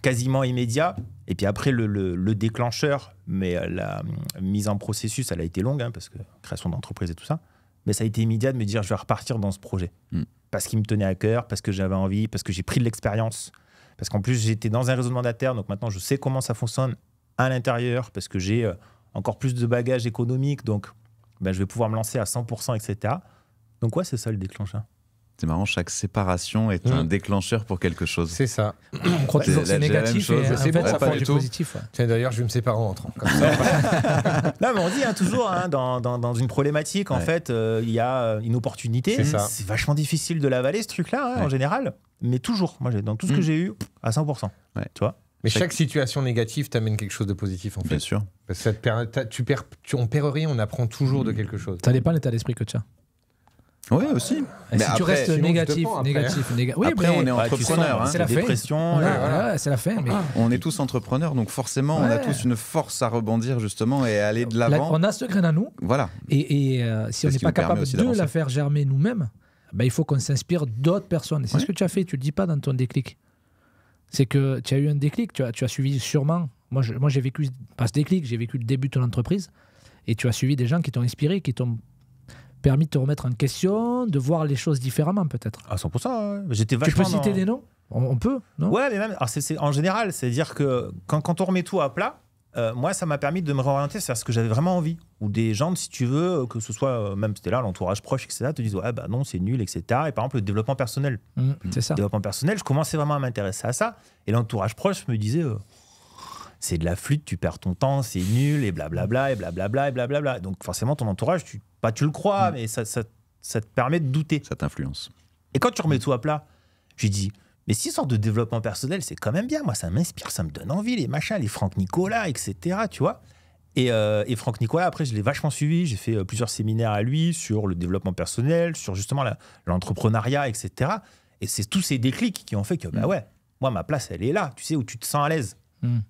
quasiment immédiat. Et puis après, le déclencheur, mais la mise en processus, elle a été longue, hein, parce que création d'entreprise et tout ça. Mais ça a été immédiat de me dire, je vais repartir dans ce projet. Parce qu'il me tenait à cœur, parce que j'avais envie, parce que j'ai pris de l'expérience. Parce qu'en plus, j'étais dans un réseau de mandataires, donc maintenant, je sais comment ça fonctionne à l'intérieur, parce que j'ai encore plus de bagages économiques, donc ben, je vais pouvoir me lancer à 100%, etc. Donc ouais, c'est ça le déclencheur. C'est marrant, chaque séparation est un déclencheur pour quelque chose. C'est ça. On croit toujours que c'est négatif, et en C'est fait, bon, ça pas prend du du tout. positif. Ouais. Tiens, d'ailleurs, je vais me séparer en rentrant. Comme ça. Non, mais on dit toujours, hein, dans une problématique, en fait, il y a une opportunité. C'est vachement difficile de l'avaler, ce truc-là, hein, en général. Mais toujours, moi, dans tout ce que j'ai eu, à 100%. Tu vois. Mais chaque situation négative t'amène quelque chose de positif, en fait. Bien sûr. Parce que ça te permet, on perd rien, on apprend toujours de quelque chose. Ça dépend de l'état d'esprit que tu as. Oui, aussi. Et si tu restes négatif, oui, après, on est entrepreneur. C'est la dépression. C'est la fin. Mais... On est tous entrepreneurs, donc forcément, on a tous une force à rebondir, justement, et à aller de l'avant. On a ce grain à nous. Voilà. Et si on n'est pas capable de la faire germer nous-mêmes, ben, il faut qu'on s'inspire d'autres personnes. Et c'est ce que tu as fait, tu ne le dis pas dans ton déclic. C'est que tu as eu un déclic, tu as suivi sûrement. Moi, j'ai vécu, pas ce déclic, j'ai vécu le début de ton entreprise. Et tu as suivi des gens qui t'ont inspiré, qui t'ont permis de te remettre en question, de voir les choses différemment, peut-être. À 100%. J'étais vachement. Tu peux citer des noms ? On peut, non ? Ouais, mais même. Alors en général, c'est-à-dire que quand on remet tout à plat, moi, ça m'a permis de me réorienter vers ce que j'avais vraiment envie. Ou des gens, si tu veux, que ce soit, même c'était là, l'entourage proche, etc., te disent, ouais, bah non, c'est nul, etc. Et par exemple, le développement personnel. C'est ça. Le développement personnel, je commençais vraiment à m'intéresser à ça. Et l'entourage proche me disait, c'est de la flûte, tu perds ton temps, c'est nul, et blablabla, et blablabla, et blablabla. Donc forcément, ton entourage, tu le crois, mais ça te permet de douter. Ça t'influence. Et quand tu remets tout à plat, je lui dis, mais si sorte de développement personnel, c'est quand même bien. Moi, ça m'inspire, ça me donne envie, les machins, les Franck Nicolas, etc. Tu vois. Et Franck Nicolas, après, je l'ai vachement suivi. J'ai fait plusieurs séminaires à lui sur le développement personnel, sur justement l'entrepreneuriat, etc. Et c'est tous ces déclics qui ont fait que, bah ouais, moi, ma place, elle est là. Tu sais, où tu te sens à l'aise.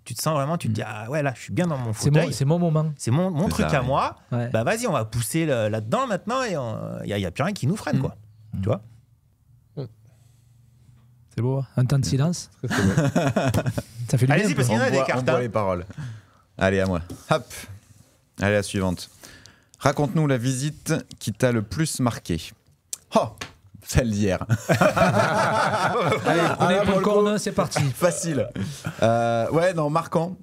Tu te sens vraiment, tu te dis, ah ouais, là, je suis bien dans mon fauteuil. C'est mon moment. C'est mon truc à moi. Ouais. Bah vas-y, on va pousser là-dedans maintenant et il n'y a plus rien qui nous freine, quoi. Tu vois. C'est beau, un temps de silence. Ça fait du Allez-y, bien. parce qu'il y en a des On cartes. voit les paroles. Allez, à moi. Hop. Allez, la suivante. Raconte-nous la visite qui t'a le plus marqué. Oh, celle d'hier. Allez, prenez le popcorn, c'est parti. Facile. Ouais, non, marquant,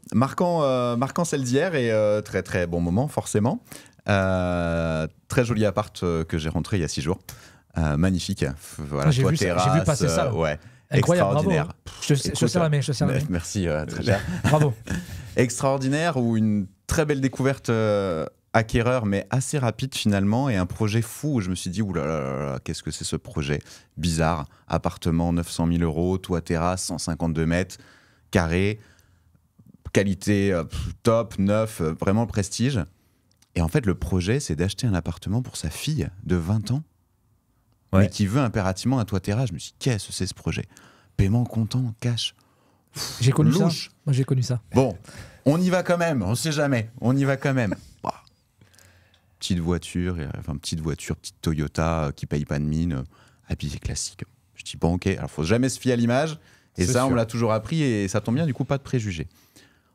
celle d'hier et très très bon moment, forcément. Très joli appart que j'ai rentré il y a 6 jours. Magnifique. Voilà, j'ai vu passer ça. Ouais. Incroyable, extraordinaire. bravo. Je te serre la main, Merci, très cher. Bravo. Extraordinaire, ou une très belle découverte acquéreur, mais assez rapide finalement, et un projet fou où je me suis dit, oulala, qu'est-ce que c'est ce projet bizarre, appartement 900 000 €, toit terrasse, 152 mètres carrés, qualité top, neuf, vraiment le prestige. Et en fait, le projet, c'est d'acheter un appartement pour sa fille de 20 ans, mais qui veut impérativement un toit terrasse. Je me suis dit, qu'est-ce que c'est ce projet ? Paiement comptant, cash. J'ai connu louche. ça. Moi, j'ai connu ça. Bon, on y va quand même, on sait jamais, on y va quand même. Bah. Petite voiture, petite Toyota qui paye pas de mine, habillé classique. Je dis, bon, ok, alors faut jamais se fier à l'image, et ça, on me l'a toujours appris, et ça tombe bien, du coup, pas de préjugés.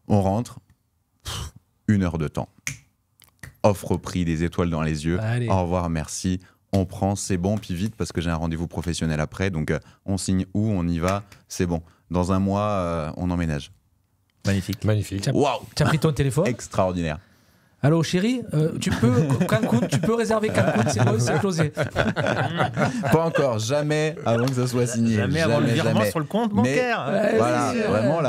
On rentre, 1 heure de temps. Offre au prix, des étoiles dans les yeux. Allez. Au revoir, merci. On prend, c'est bon, puis vite, parce que j'ai un rendez-vous professionnel après, donc on signe où, on y va, c'est bon. Dans 1 mois, on emménage. Magnifique. Magnifique. Waouh, Tu as pris ton téléphone. extraordinaire. Allô chérie, tu peux réserver Cancun, c'est closé. Pas encore, jamais avant que ça soit signé. Jamais avant le virement jamais. sur le compte Mais bancaire. voilà, oui, vraiment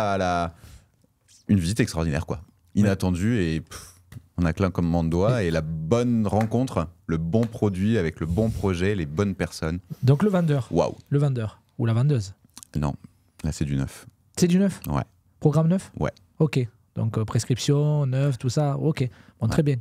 une visite extraordinaire, quoi. Inattendue et on a qu'un comme de doigt et la bonne rencontre, le bon produit avec le bon projet, les bonnes personnes. Donc le vendeur. Waouh. Le vendeur ou la vendeuse. Non, là c'est du neuf. C'est du neuf. Ouais. Programme neuf. Ouais. Ok. Donc prescription, neuf, tout ça. Ok. Bon, très bien.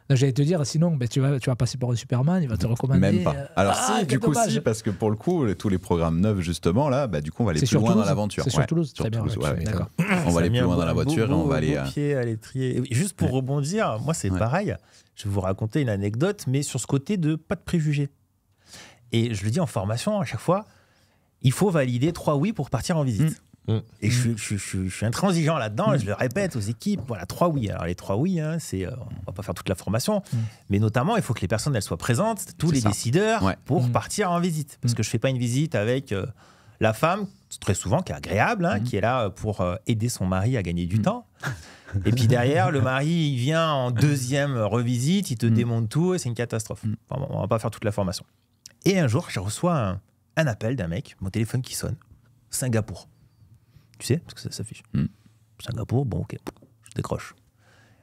J'allais te dire, sinon, tu vas passer par un Superman, il va te recommander. Même pas. Alors si, quel du coup dommage. si, parce que pour le coup, tous les programmes neufs justement là, du coup on va aller C'est plus sur loin Toulouse dans l'aventure. C'est sur Toulouse, très bien. Toulouse, ouais, ouais. D'accord. On va aller plus loin dans la voiture et on va aller. Pied à l'étrier. Et juste pour rebondir, moi c'est pareil. Je vais vous raconter une anecdote, mais sur ce côté de pas de préjugés. Et je le dis en formation à chaque fois, il faut valider 3 oui pour partir en visite. Et je suis intransigeant là-dedans, et je le répète aux équipes, voilà, 3 oui. Alors les 3 oui, c'est, on va pas faire toute la formation, mais notamment il faut que les personnes elles soient présentes, tous les décideurs, pour partir en visite. Parce que je fais pas une visite avec la femme, très souvent, qui est agréable, qui est là pour aider son mari à gagner du temps. Et puis derrière, le mari, il vient en deuxième revisite, il te démonte tout, et c'est une catastrophe. Enfin, bon, on va pas faire toute la formation. Et un jour, je reçois un appel d'un mec, mon téléphone qui sonne, Singapour. Tu sais, parce que ça s'affiche. Singapour, bon, ok, je décroche.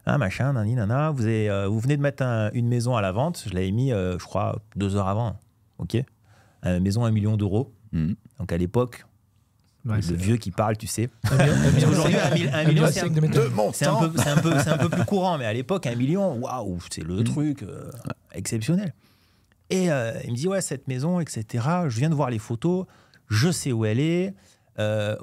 Machin, nani, nana, vous venez de mettre une maison à la vente, je l'avais mis, je crois, 2 heures avant, ok. Maison à 1 million d'euros. Donc à l'époque, le vieux qui parle, tu sais. Aujourd'hui, 1 million, c'est un peu plus courant, mais à l'époque, 1 million, waouh, c'est le truc exceptionnel. Et il me dit, ouais, cette maison, etc., je viens de voir les photos, je sais où elle est.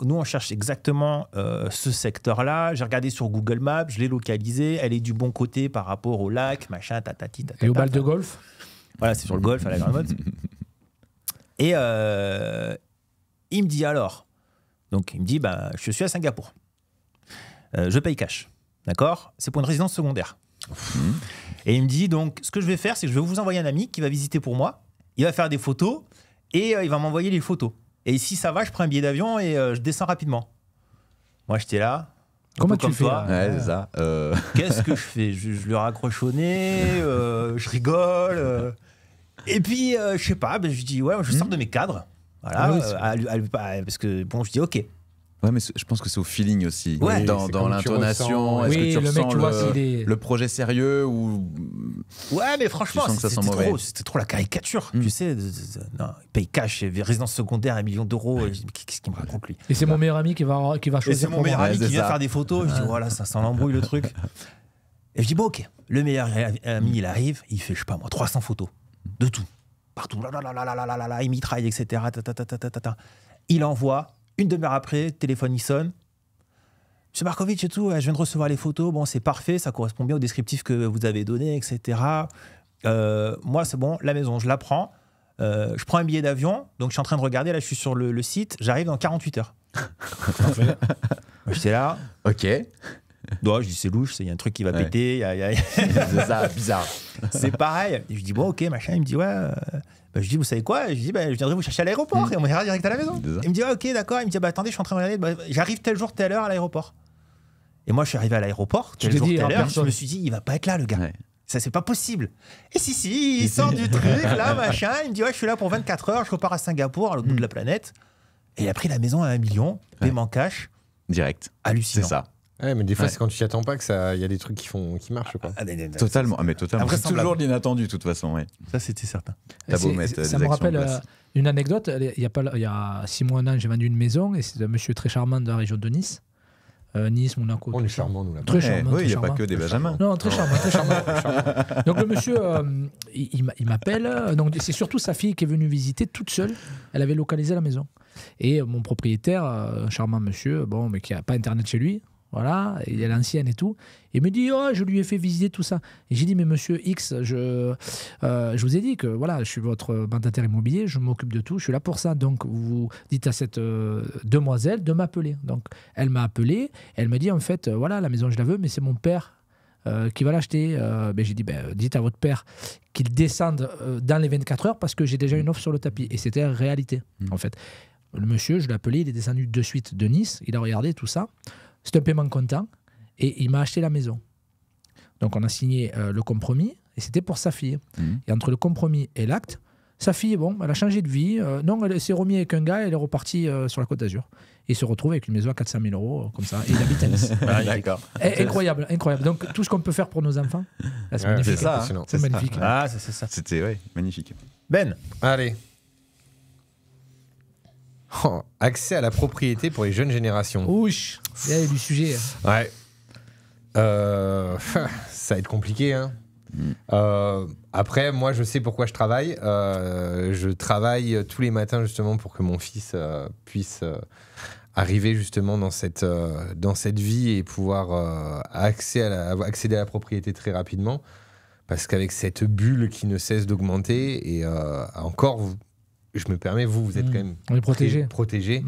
Nous, on cherche exactement ce secteur-là. J'ai regardé sur Google Maps, je l'ai localisé. Elle est du bon côté par rapport au lac, machin, tatati, tatata. Et au bal de golf. Voilà, c'est sur le golf à la grande mode. Et il me dit alors, donc il me dit, je suis à Singapour. Je paye cash, d'accord? C'est pour une résidence secondaire. Et il me dit, donc, ce que je vais faire, c'est que je vais vous envoyer un ami qui va visiter pour moi. Il va faire des photos et il va m'envoyer les photos. Et si ça va, je prends un billet d'avion et je descends rapidement. Moi, j'étais là. Comment tu fais toi. Ouais, c'est ça. Qu'est-ce que je fais? Je le raccroche au nez, je rigole. Et puis, je sais pas, je dis, ouais, je sors de mes cadres. Voilà, parce que, bon, je dis, ok. Ouais, mais je pense que c'est au feeling aussi. Ouais, dans l'intonation. Est-ce que tu le ressens mec, tu vois, le projet sérieux ou. Ouais, mais franchement, Tu sens que ça sent mauvais. c'était trop la caricature. Tu sais, non, il paye cash, résidence secondaire, 1 million d'euros. Qu'est-ce qu'il me raconte, lui? Et c'est mon meilleur ami qui va choisir. Et c'est mon meilleur ami qui vient ça. faire des photos. Je dis, voilà, ça sent l'embrouille, le truc. Et je dis, bon, ok. Le meilleur ami, il arrive, il fait, je sais pas moi, 300 photos. De tout. Partout. Il mitraille, etc. Il envoie. Une demi-heure après, téléphone, il sonne. Monsieur Markovitch et tout, je viens de recevoir les photos. Bon, c'est parfait, ça correspond bien au descriptif que vous avez donné, etc. Moi, c'est bon, la maison, je la prends. Je prends un billet d'avion. Donc, je suis en train de regarder. Là, je suis sur le site. J'arrive dans 48 heures. J'étais là. Ok. Ouais, je dis, c'est louche, il y a un truc qui va péter. C'est ça, bizarre. C'est pareil. Et je dis, bon, ok, machin. Il me dit, ouais. Je dis, vous savez quoi? Je dis, je viendrai vous chercher à l'aéroport et on ira direct à la maison. Il me dit, ok, d'accord. Il me dit, attendez, je suis en train de regarder. J'arrive tel jour, telle heure à l'aéroport. Et moi, je suis arrivé à l'aéroport, tel jour, telle heure. Je me suis dit, il va pas être là, le gars. Ouais. Ça, c'est pas possible. Et si, il sort du truc, là, machin. Il me dit, ouais, je suis là pour 24 heures, je repars à Singapour, à l'autre bout de la planète. Et il a pris la maison à 1 million, paiement cash. Direct. Hallucinant. C'est ça. Ouais, mais des fois, c'est quand tu t'y attends pas qu'il y a des trucs qui marchent, quoi. Totalement. Mais totalement. C'est toujours l'inattendu, de toute façon. Ouais. Ça, c'était certain. T'as beau mettre ça me rappelle une anecdote. Il y a 6 mois, un an, j'ai vendu une maison et c'est un monsieur très charmant de la région de Nice. Nice, Monaco. On est charmant, nous, là. Très charmant. Oui, il n'y a pas que des Benjamins. Non, très charmant, très charmant. Donc, le monsieur, il m'appelle. Donc, c'est surtout sa fille qui est venue visiter toute seule. Elle avait localisé la maison. Et mon propriétaire, un charmant monsieur, bon, mais qui n'a pas Internet chez lui. Voilà, il est l'ancienne et tout. Il me dit, oh, je lui ai fait visiter tout ça. Et j'ai dit, mais monsieur X, je vous ai dit que voilà, je suis votre mandataire immobilier, je m'occupe de tout, je suis là pour ça. Donc, vous dites à cette demoiselle de m'appeler. Donc, elle m'a appelé, elle me dit, en fait, voilà, la maison, je la veux, mais c'est mon père qui va l'acheter. J'ai dit, dites à votre père qu'il descende dans les 24 heures parce que j'ai déjà une offre sur le tapis. Et c'était réalité, en fait. Le monsieur, je l'ai appelé, il est descendu de suite de Nice, il a regardé tout ça. C'est un paiement comptant et il m'a acheté la maison. Donc on a signé le compromis et c'était pour sa fille. Et entre le compromis et l'acte, sa fille, bon, elle a changé de vie. Non, elle s'est remise avec un gars et elle est repartie sur la Côte d'Azur. Et il se retrouve avec une maison à 400 000 euros, comme ça. Et il habite à Nice. D'accord. Incroyable, incroyable. Donc tout ce qu'on peut faire pour nos enfants, là, c'est magnifique. C'est ça, hein. C'est magnifique. Ah, c'est ça. C'était magnifique. Ben, Allez. Oh, accès à la propriété pour les jeunes générations. Ouch, il y a du sujet. Ouais. Ça va être compliqué. Hein. Après, moi, je sais pourquoi je travaille. Je travaille tous les matins justement pour que mon fils puisse arriver justement dans cette vie et pouvoir accéder à la propriété très rapidement. Parce qu'avec cette bulle qui ne cesse d'augmenter, et encore, je me permets, vous êtes quand même On est protégé.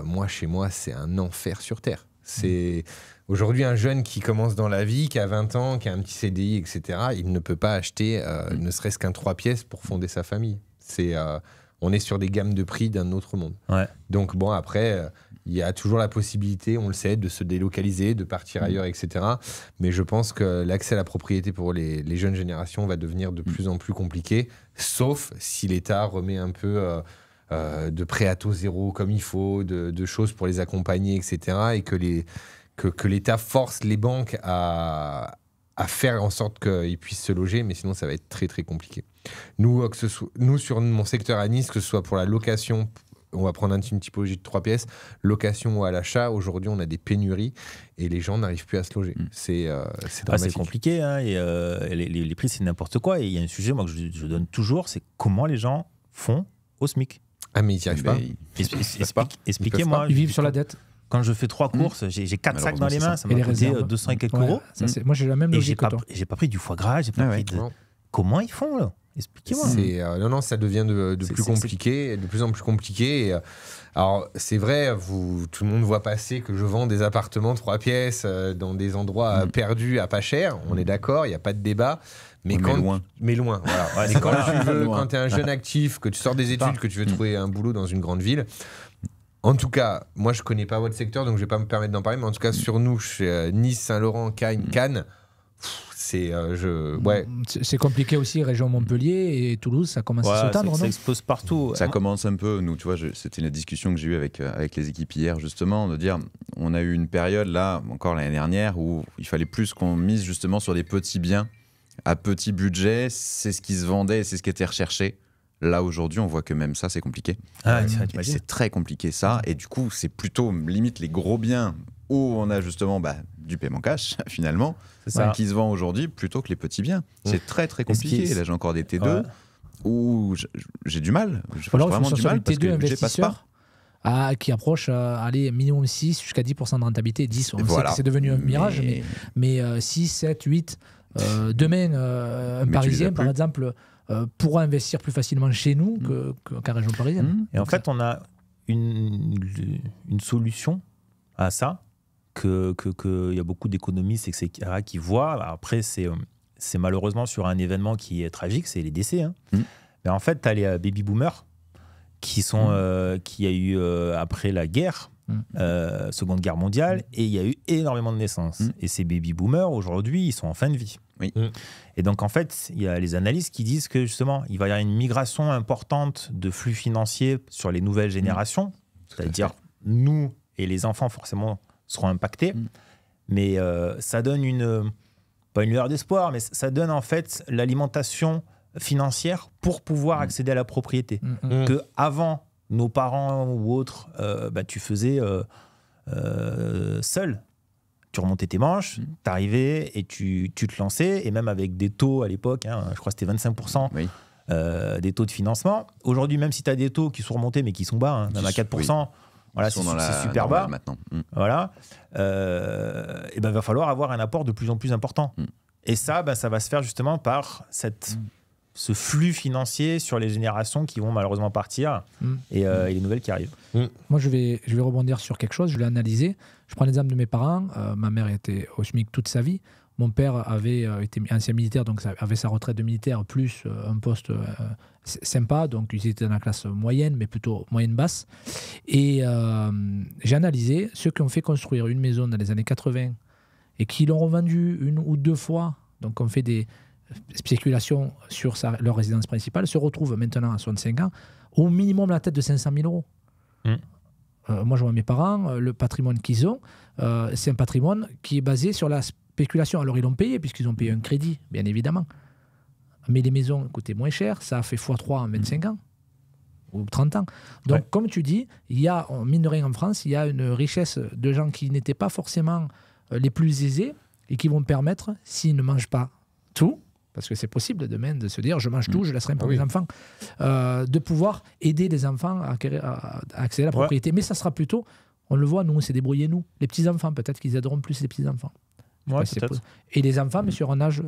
Moi, chez moi, c'est un enfer sur Terre. C'est aujourd'hui un jeune qui commence dans la vie, qui a 20 ans, qui a un petit CDI, etc. Il ne peut pas acheter ne serait-ce qu'un 3 pièces pour fonder sa famille. On est sur des gammes de prix d'un autre monde. Ouais. Donc bon, après, il y a toujours la possibilité, on le sait, de se délocaliser, de partir ailleurs, etc. Mais je pense que l'accès à la propriété pour les jeunes générations va devenir de plus en plus compliqué, sauf si l'État remet un peu de prêts à taux zéro comme il faut, de choses pour les accompagner, etc. Et que l'État force les banques à faire en sorte qu'ils puissent se loger, mais sinon ça va être très très compliqué. Nous, sur mon secteur à Nice, que ce soit pour la location, on va prendre une typologie de 3 pièces, location ou à l'achat, aujourd'hui on a des pénuries et les gens n'arrivent plus à se loger. C'est dramatique. c'est compliqué, hein, et les prix c'est n'importe quoi. Et il y a un sujet moi, que je donne toujours, c'est comment les gens font au SMIC. Ah mais ils n'y arrivent pas. Expliquez-moi. Ils vivent sur la dette. Quand je fais 3 courses, j'ai 4 sacs dans les mains, ça m'a coûté 200 et quelques euros. Moi j'ai la même Et logique que toi. j'ai pas pris du foie gras, j'ai pas pris de... Comment ils font là? Expliquez-moi. Non, ça devient de plus en plus compliqué. Et, alors, c'est vrai, tout le monde voit passer que je vends des appartements 3 pièces dans des endroits perdus à pas cher. On est d'accord, il n'y a pas de débat. Mais loin. Voilà. Mais quand tu es un jeune actif, que tu sors des études, que tu veux trouver un boulot dans une grande ville. En tout cas, moi, je ne connais pas votre secteur, donc je ne vais pas me permettre d'en parler. Mais en tout cas, sur nous, chez Nice, Saint-Laurent, Cannes, c'est compliqué aussi, région Montpellier et Toulouse, ça commence à s'étendre, ça explose partout. Ça commence un peu, nous, tu vois, c'était une discussion que j'ai eue avec les équipes hier, justement, de dire, on a eu une période, là, encore l'année dernière, où il fallait plus qu'on mise justement sur des petits biens, à petit budget, c'est ce qui se vendait et c'est ce qui était recherché. Là, aujourd'hui, on voit que même ça, c'est compliqué. C'est très compliqué, ça. Et du coup, c'est plutôt, limite, les gros biens où on a justement du paiement cash, finalement, qui se vend aujourd'hui, plutôt que les petits biens. C'est très, très compliqué. Là, j'ai encore des T2 où j'ai du mal. J'ai vraiment du mal parce que le budget passe pas. Qui approche minimum 6 jusqu'à 10% de rentabilité. 10, on sait que c'est devenu un mirage, mais 6, 7, 8. Demain, un Parisien, par exemple, pourra investir plus facilement chez nous qu'en région parisienne. Et en fait, on a une solution à ça que y a beaucoup d'économistes, etc., qui voient. Après, c'est malheureusement sur un événement qui est tragique, c'est les décès. Hein. Mais en fait, tu as les baby-boomers qui a eu après la guerre, Seconde Guerre mondiale, et il y a eu énormément de naissances. Et ces baby-boomers, aujourd'hui, ils sont en fin de vie. Et donc, en fait, il y a les analystes qui disent que, justement, il va y avoir une migration importante de flux financiers sur les nouvelles générations. C'est-à-dire, nous et les enfants, forcément, seront impactés. Mais ça donne pas une lueur d'espoir, mais ça donne, en fait, l'alimentation financière pour pouvoir accéder à la propriété. Que avant, nos parents ou autres, tu faisais seul. Tu remontais tes manches, t'arrivais et tu te lançais, et même avec des taux à l'époque, je crois que c'était 25% des taux de financement. Aujourd'hui, même si tu as des taux qui sont remontés mais qui sont bas, même à 4%, voilà, c'est super bas. Maintenant. Voilà. Et va falloir avoir un apport de plus en plus important. Et ça, ça va se faire justement par ce flux financier sur les générations qui vont malheureusement partir et les nouvelles qui arrivent. Moi, je vais rebondir sur quelque chose, je l'ai analysé. Je prends l'exemple de mes parents. Ma mère était au SMIC toute sa vie. Mon père avait été ancien militaire, donc avait sa retraite de militaire plus un poste sympa. Donc, ils étaient dans la classe moyenne, mais plutôt moyenne-basse. Et j'ai analysé ceux qui ont fait construire une maison dans les années 80 et qui l'ont revendue 1 ou 2 fois donc on fait des spéculations sur leur résidence principale, se retrouvent maintenant à 65 ans, au minimum la tête de 500 000 euros. Moi, je vois mes parents, le patrimoine qu'ils ont, c'est un patrimoine qui est basé sur la spéculation. Alors, ils l'ont payé, puisqu'ils ont payé un crédit, bien évidemment. Mais les maisons coûtaient moins cher, ça a fait x3 en 25 ans ou 30 ans. Donc, comme tu dis, il y a, mine de rien en France, il y a une richesse de gens qui n'étaient pas forcément les plus aisés et qui vont permettre, s'ils ne mangent pas tout, parce que c'est possible demain de se dire je mange tout, je laisserai pour mes enfants, de pouvoir aider les enfants à accéder à la propriété. Mais ça sera plutôt, on le voit, nous, c'est débrouiller nous. Les petits-enfants, peut-être qu'ils aideront plus les petits-enfants. Et les enfants, mais sur un âge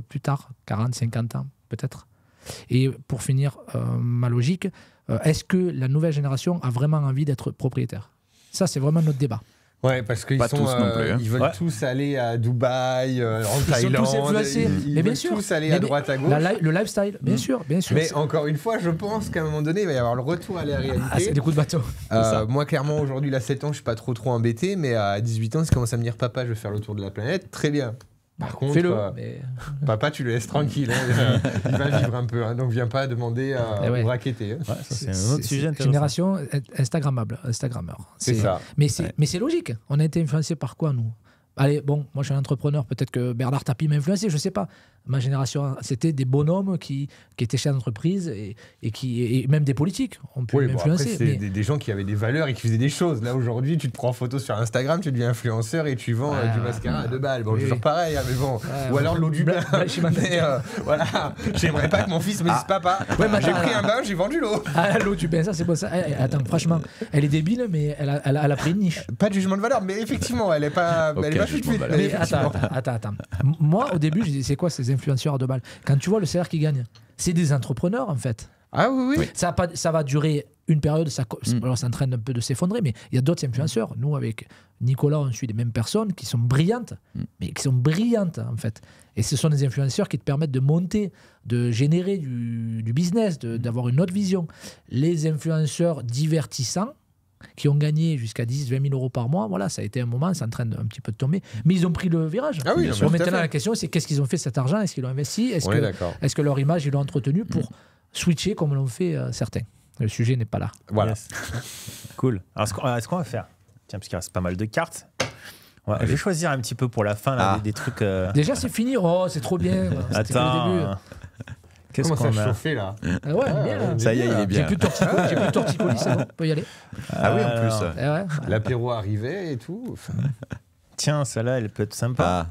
plus tard, 40, 50 ans, peut-être. Et pour finir ma logique, est-ce que la nouvelle génération a vraiment envie d'être propriétaire? Ça, c'est vraiment notre débat. Ouais, parce qu'ils sont, tous non plus, hein. ils veulent tous aller à Dubaï, en Thaïlande. Sont tous influencés. Ils mais bien veulent sûr. tous aller à droite, à gauche. Le lifestyle, bien sûr, bien sûr. Mais encore une fois, je pense qu'à un moment donné, il va y avoir le retour à la réalité. C'est des coups de bateau. Moi, clairement, aujourd'hui, il a 7 ans, je suis pas trop embêté, mais à 18 ans, il commence à me dire papa, je vais faire le tour de la planète. Très bien. Par contre, fais-le. Papa, tu le laisses tranquille. Hein. Il va vivre un peu. Hein, donc, viens pas demander à raqueter. Hein. Ouais, c'est un autre sujet intéressant. Génération Instagrammeur. C'est ça. Mais c'est logique. On a été influencé par quoi, nous? Allez, bon, moi je suis un entrepreneur, peut-être que Bernard Tapie m'a influencé, je sais pas. Ma génération, c'était des bonhommes qui étaient chefs d'entreprise et même des politiques ont pu m'influencer. C'est des gens qui avaient des valeurs et qui faisaient des choses. Là, aujourd'hui, tu te prends en photo sur Instagram, tu deviens influenceur et tu vends du mascara à 2 balles. Bon, toujours pareil, hein, mais bon. Ou alors de l'eau du bain. Mais voilà, j'aimerais pas que mon fils me dise papa, j'ai pris un bain, j'ai vendu l'eau. L'eau du bain, ça c'est pas ça. Attends, franchement, elle est débile, mais elle a pris une niche. Pas de jugement de valeur, mais effectivement, elle est pas. Elle est pas fuite. Mais attends. Moi, au début, je dis c'est quoi ces influenceurs à 2 balles? Quand tu vois le salaire qu'ils gagnent, c'est des entrepreneurs en fait. Ah oui. Ça va durer une période, alors ça entraîne un peu de s'effondrer, mais il y a d'autres influenceurs. Nous, avec Nicolas, on suit les mêmes personnes qui sont brillantes, mais qui sont brillantes en fait. Et ce sont des influenceurs qui te permettent de monter, de générer du business, d'avoir une autre vision. Les influenceurs divertissants, qui ont gagné jusqu'à 10, 20 000 euros par mois, voilà, ça a été un moment, ça est en train un petit peu de tomber. Mais ils ont pris le virage. Ah oui, bon, maintenant, la question, c'est qu'est-ce qu'ils ont fait de cet argent? Est-ce qu'ils l'ont investi? Est-ce que leur image, ils l'ont entretenu pour switcher comme l'ont fait certains? Le sujet n'est pas là. Voilà. Yes. Cool. Alors, ce qu'on va faire, tiens, parce qu'il reste pas mal de cartes, je vais choisir un petit peu pour la fin là, des trucs. Déjà, c'est fini. Oh, c'est trop bien. C'était que le début. Qu'est-ce qu'on a chauffé là? Bien. Ça y est, il est bien. J'ai plus de torticolis, c'est bon, on peut y aller. Ah oui, en plus. L'apéro arrivait et tout. Enfin... Tiens, celle-là, elle peut être sympa.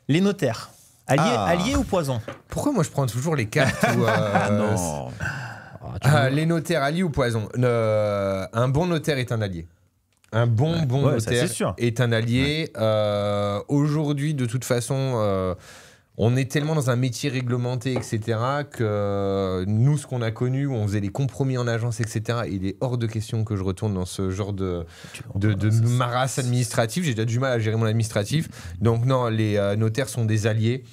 Les notaires. Alliés ou poison? Pourquoi moi je prends toujours les cartes où, Non. les notaires, alliés ou poison? Un bon notaire est un allié. Un bon notaire est un allié. Aujourd'hui, de toute façon... on est tellement dans un métier réglementé, etc., que nous, ce qu'on a connu, où on faisait les compromis en agence, etc., il est hors de question que je retourne dans ce genre de marasse administrative. J'ai déjà du mal à gérer mon administratif. Donc non, les notaires sont des alliés.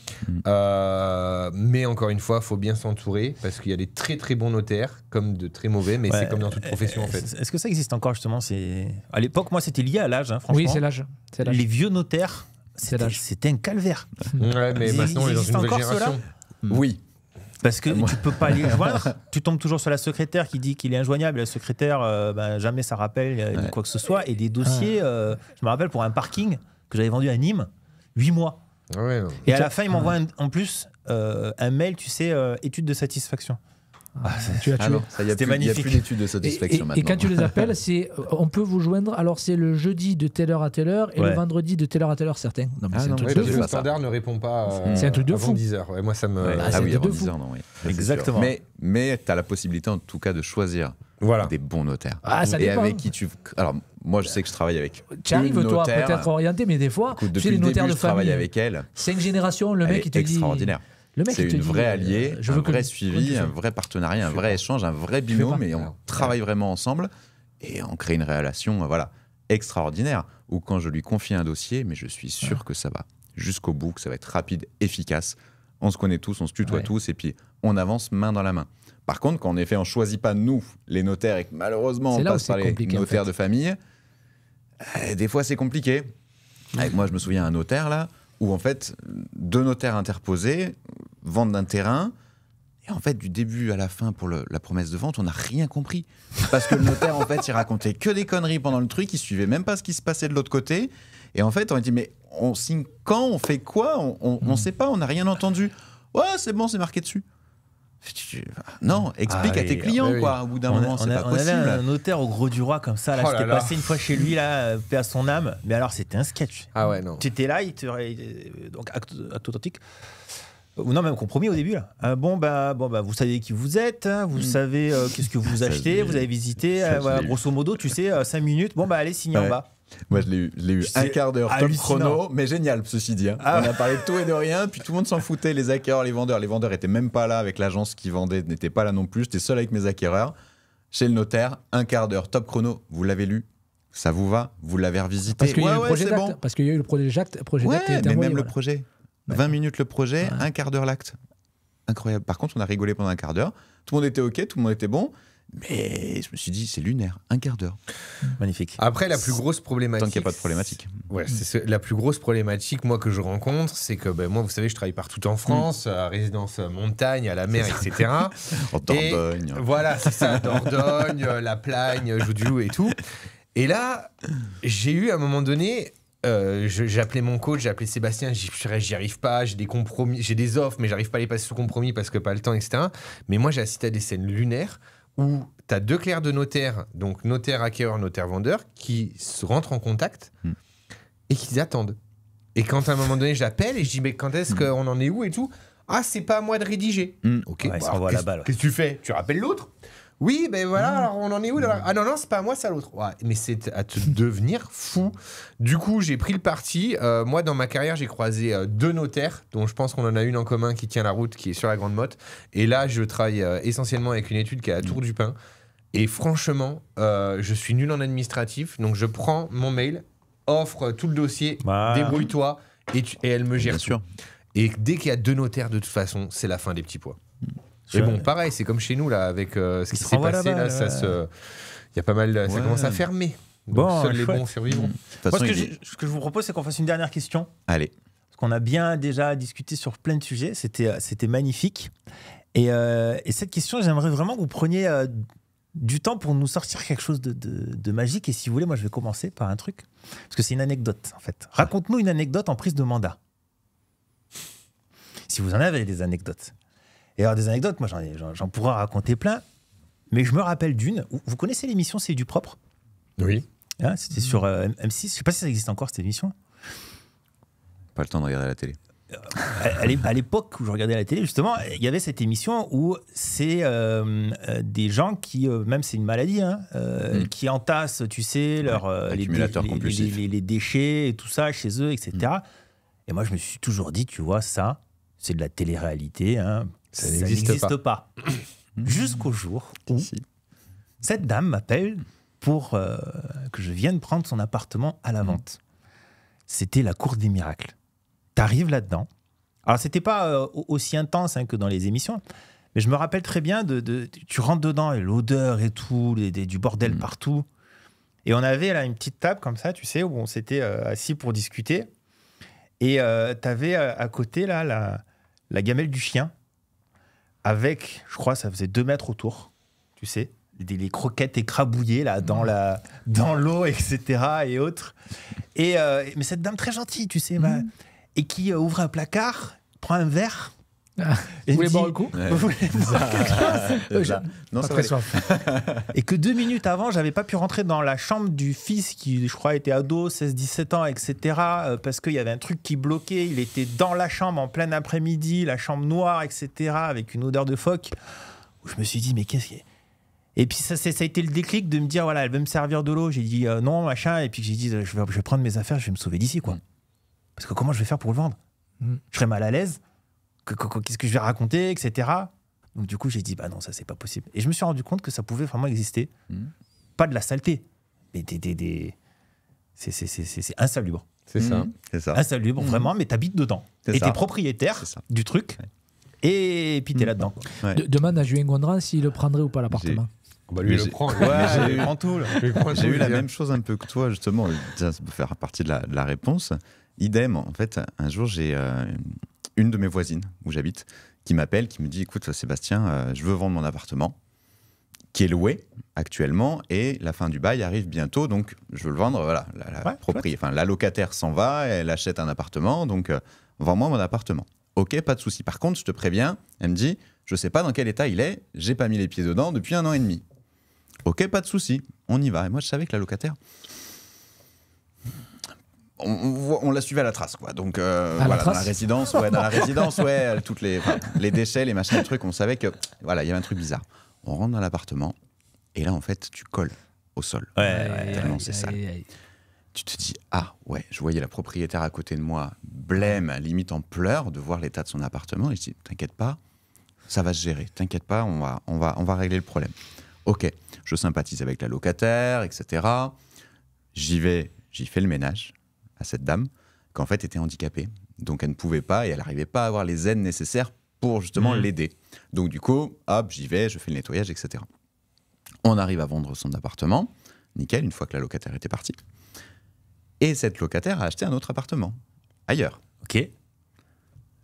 Mais encore une fois, il faut bien s'entourer, parce qu'il y a des très très bons notaires, comme de très mauvais, mais c'est comme dans toute profession, en fait. Est-ce que ça existe encore, justement? À l'époque, moi, c'était lié à l'âge, franchement. Oui, c'est l'âge. Les vieux notaires... C'était un calvaire. Ouais, mais maintenant on est dans une nouvelle génération. Oui. Parce que tu peux pas les joindre. Tu tombes toujours sur la secrétaire qui dit qu'il est injoignable. Et la secrétaire, jamais ça rappelle quoi que ce soit. Et des dossiers, je me rappelle pour un parking que j'avais vendu à Nîmes, 8 mois. Ouais, et à la fin, il m'envoie en plus un mail, tu sais, étude de satisfaction. Tu as tué. C'était magnifique. Il n'y a plus d'études de satisfaction maintenant. Et quand tu les appelles, on peut vous joindre. Alors c'est le jeudi de telle heure à telle heure et le vendredi de telle heure à telle heure, certains. Non, mais c'est un truc de fou. Le standard ne répond pas c'est un truc de avant fou. 10 heures. Ouais, moi, ça me... oui, avant 10 heures, non. Oui. Exactement. Mais tu as la possibilité, en tout cas, de choisir des bons notaires. Ça dépend. Avec qui tu... Alors, moi, je sais que je travaille avec tu arrives, toi, peut-être orienté, mais des fois, écoute, tu sais, les notaires de famille. Je travaille avec elle. 5 générations, le mec, il te dit... extraordinaire. C'est une vraie alliée, un vrai suivi, un vrai partenariat, un vrai échange, un vrai binôme, et on travaille vraiment ensemble et on crée une relation extraordinaire. Où quand je lui confie un dossier, mais je suis sûr que ça va jusqu'au bout, que ça va être rapide, efficace. On se connaît tous, on se tutoie tous, et puis on avance main dans la main. Par contre, quand en effet on choisit pas nous, les notaires, et que malheureusement on passe par les notaires de famille, des fois c'est compliqué. Avec moi, je me souviens un notaire là. où en fait, 2 notaires interposés vendent un terrain. Et en fait, du début à la fin, pour la promesse de vente, on n'a rien compris. Parce que le notaire, en fait, il racontait que des conneries pendant le truc, il suivait même pas ce qui se passait de l'autre côté. Et en fait, on a dit, mais on signe quand? On fait quoi? On sait pas, on n'a rien entendu. Ouais, c'est bon, c'est marqué dessus. Non, explique à tes clients, quoi. Au bout d'un moment, c'est pas possible. On avait un notaire au Gros du Roi comme ça. Là, Oh là j'étais là. passé une fois chez lui, là, paix à son âme. Mais alors, c'était un sketch. Ah ouais, non. Tu étais là, donc acte authentique. Ou non, même compromis au début. Là. Bon, vous savez qui vous êtes, hein, vous savez qu'est-ce que vous Ça, achetez, je vous l'ai- avez visité. ça, je Voilà, l'ai eu. grosso modo, tu sais, 5 minutes. Bon, allez, signez en Ouais. bas. Moi, je l'ai eu C'est un quart d'heure, top hallucinant. chrono, mais génial, ceci dit. Hein. Ah. On a parlé de tout et de rien, puis tout le monde s'en foutait, les acquéreurs, les vendeurs. Les vendeurs étaient même pas là avec l'agence qui vendait, n'était pas là non plus. J'étais seul avec mes acquéreurs. Chez le notaire, un quart d'heure, top chrono. Vous l'avez lu? Ça vous va? Vous l'avez revisité? Parce qu'il y a eu le ouais, projet c'est d'acte. bon. Parce qu'il y a eu le projet d'acte. Ouais, qui a été mais envoyé, même le voilà. projet. Ouais. 20 minutes le projet, Ouais. un quart d'heure l'acte. Incroyable. Par contre, on a rigolé pendant un quart d'heure. Tout le monde était OK, tout le monde était bon. Mais je me suis dit, c'est lunaire, un quart d'heure. Magnifique. Après, la plus grosse problématique. Tant qu'il n'y a pas de problématique. Ouais, la plus grosse problématique, moi, que je rencontre, c'est que moi, vous savez, je travaille partout en France, à résidence montagne, à la mer, etc. En Dordogne. Voilà, c'est ça, Dordogne, la Plagne, Joux-du-Loup et tout. Et là, j'ai eu à un moment donné, j'ai appelé mon coach, j'ai appelé Sébastien, j'ai dit, j'y arrive pas, j'ai des compromis, j'ai des offres, mais j'arrive pas à les passer sous compromis parce que pas le temps, etc. Mais moi, j'ai assisté à des scènes lunaires où tu as 2 clercs de notaire, donc notaire acquéreur, notaire vendeur, qui se rentrent en contact et qui attendent. Et quand à un moment donné, j'appelle et je dis, mais quand est-ce qu'on en est où et tout? Ah, c'est pas à moi de rédiger. Ok, Ouais, ils s'envoient la balle. Qu'est-ce que tu fais? Tu rappelles l'autre? Oui, ben voilà, alors on en est où là? Ah non, non, c'est pas à moi, c'est à l'autre. Ouais, mais c'est à te devenir fou. Du coup, j'ai pris le parti. Moi, dans ma carrière, j'ai croisé 2 notaires, dont je pense qu'on en a une en commun qui tient la route, qui est sur la Grande Motte. Et là, je travaille essentiellement avec une étude qui est à Tour du Pin. Et franchement, je suis nul en administratif. Donc, je prends mon mail, offre tout le dossier, Voilà. débrouille-toi, et elle me gère Bien tout. sûr. Et dès qu'il y a 2 notaires, de toute façon, c'est la fin des petits pois. Je- Et bon, pareil, c'est comme chez nous, là, avec ce qui se s'est renvoient passé, la là, balle, il y a pas mal, ça Ouais. commence à fermer. Donc, Bon, seuls les chouette. bons survivront. De toute Moi, façon, ce que je vous propose, c'est qu'on fasse une dernière question. Allez. Parce qu'on a bien déjà discuté sur plein de sujets. C'était magnifique. Et cette question, j'aimerais vraiment que vous preniez du temps pour nous sortir quelque chose de magique. Et si vous voulez, moi, je vais commencer par un truc. Parce que c'est une anecdote, en fait. Raconte-nous une anecdote en prise de mandat. Si vous en avez des anecdotes. Et alors, des anecdotes, moi, j'en pourrais raconter plein. Mais je me rappelle d'une. Vous connaissez l'émission C'est du propre? Oui. Hein, c'était sur M6. Je ne sais pas si ça existe encore, cette émission. Pas le temps de regarder la télé. À l'époque où je regardais la télé, justement, il y avait cette émission où c'est des gens qui, même c'est une maladie, hein, qui entassent, tu sais, accumulateurs compulsifs. les déchets et tout ça chez eux, etc. Et moi, je me suis toujours dit, tu vois, ça, c'est de la télé-réalité. Hein, Ça n'existe pas. Jusqu'au jour où Si. cette dame m'appelle pour que je vienne prendre son appartement à la vente. C'était la cour des miracles. T'arrives là-dedans. Alors, c'était pas aussi intense hein, que dans les émissions, mais je me rappelle très bien tu rentres dedans et l'odeur et tout, du bordel partout. Et on avait là une petite table comme ça, tu sais, où on s'était assis pour discuter. Et t'avais à côté là la gamelle du chien avec, je crois, ça faisait 2 mètres autour, tu sais, les croquettes écrabouillées là dans l'eau, etc. et autres. Mais cette dame très gentille, tu sais, et qui ouvre un placard, prend un verre. Et Vous voulez me boire dit, un coup? Ouais. Vous voulez boire quelque chose Non, Pas ça très va soif. Et que 2 minutes avant, j'avais pas pu rentrer dans la chambre du fils qui, je crois, était ado, 16-17 ans, etc. Parce qu'il y avait un truc qui bloquait. Il était dans la chambre en plein après-midi, la chambre noire, etc. avec une odeur de phoque. Où je me suis dit, mais qu'est-ce qu'il y a? Et puis ça a été le déclic de me dire, voilà, elle veut me servir de l'eau. J'ai dit non, machin. Et puis j'ai dit, je vais prendre mes affaires, je vais me sauver d'ici, quoi. Parce que comment je vais faire pour le vendre? Je serais mal à l'aise. Qu'est-ce que je vais raconter, etc. Donc du coup, j'ai dit, bah non, ça, c'est pas possible. Et je me suis rendu compte que ça pouvait vraiment exister. Pas de la saleté, mais c'est insalubre. C'est ça. C'est ça. Insalubre, vraiment, mais t'habites dedans. C'est Et ça. t'es propriétaire C'est ça. du truc. Et puis t'es là-dedans. quoi. Ouais. Demande à Julien Gondran s'il le prendrait ou pas l'appartement. Bah, lui, Mais il le j'ai- prend. j'ai eu- prends tout, là. J'ai eu la même chose un peu que toi, justement. Ça peut faire partie de la réponse. Idem, en fait, un jour, j'ai une de mes voisines où j'habite qui m'appelle, qui me dit, écoute, Sébastien, je veux vendre mon appartement, qui est loué actuellement, et la fin du bail arrive bientôt, donc je veux le vendre. Voilà, la locataire s'en va, elle achète un appartement, donc vends-moi mon appartement. Ok, pas de souci. Par contre, je te préviens, elle me dit, je sais pas dans quel état il est, j'ai pas mis les pieds dedans depuis 1 an et demi. Ok, pas de souci, on y va. Et moi, je savais que la locataire, on la suivait à la trace, quoi. Donc la dans trace la résidence, toutes les déchets, les machins, les trucs, on savait que voilà, il y avait un truc bizarre. On rentre dans l'appartement et là, en fait, tu colles au sol. Tellement c'est sale. Tu te dis, ah ouais, je voyais la propriétaire à côté de moi, blême, limite en pleurs, de voir l'état de son appartement. Et je dis, t'inquiète pas, ça va se gérer. T'inquiète pas, on va régler le problème. Ok, je sympathise avec la locataire, etc. J'y fais le ménage à cette dame, qui en fait était handicapée. Donc elle ne pouvait pas et elle n'arrivait pas à avoir les aides nécessaires pour justement l'aider. Donc du coup, hop, j'y vais, je fais le nettoyage, etc. On arrive à vendre son appartement, nickel, une fois que la locataire était partie. Et cette locataire a acheté un autre appartement, ailleurs. Ok.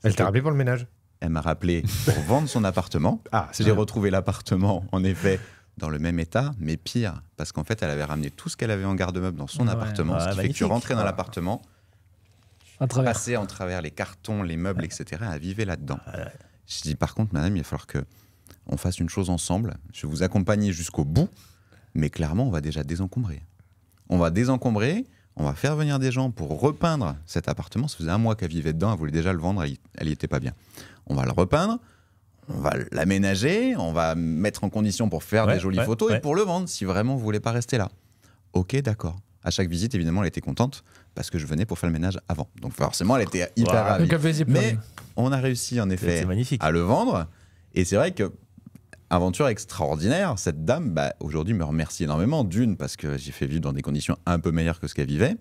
Elle t'a rappelé pour le ménage? Elle m'a rappelé pour vendre son appartement. J'ai retrouvé l'appartement, en effet, dans le même état, mais pire, parce qu'en fait, elle avait ramené tout ce qu'elle avait en garde-meuble dans son appartement, ce qui fait que tu rentrais dans l'appartement, passais en travers les cartons, les meubles, etc., à vivre là-dedans. Je dis, par contre, madame, il va falloir qu'on fasse une chose ensemble. Je vais vous accompagner jusqu'au bout, mais clairement, on va déjà désencombrer. On va faire venir des gens pour repeindre cet appartement. Ça faisait 1 mois qu'elle vivait dedans, elle voulait déjà le vendre, elle y était pas bien. On va le repeindre, on va l'aménager, on va mettre en condition pour faire des jolies photos et pour le vendre, si vraiment vous voulez pas rester là. Ok, d'accord. À chaque visite, évidemment, elle était contente parce que je venais pour faire le ménage avant. Donc forcément, elle était hyper ravie. Mais on a réussi, en effet, à le vendre. Et c'est vrai que aventure extraordinaire, cette dame, aujourd'hui, me remercie énormément. D'une, parce que j'ai fait vivre dans des conditions un peu meilleures que ce qu'elle vivait.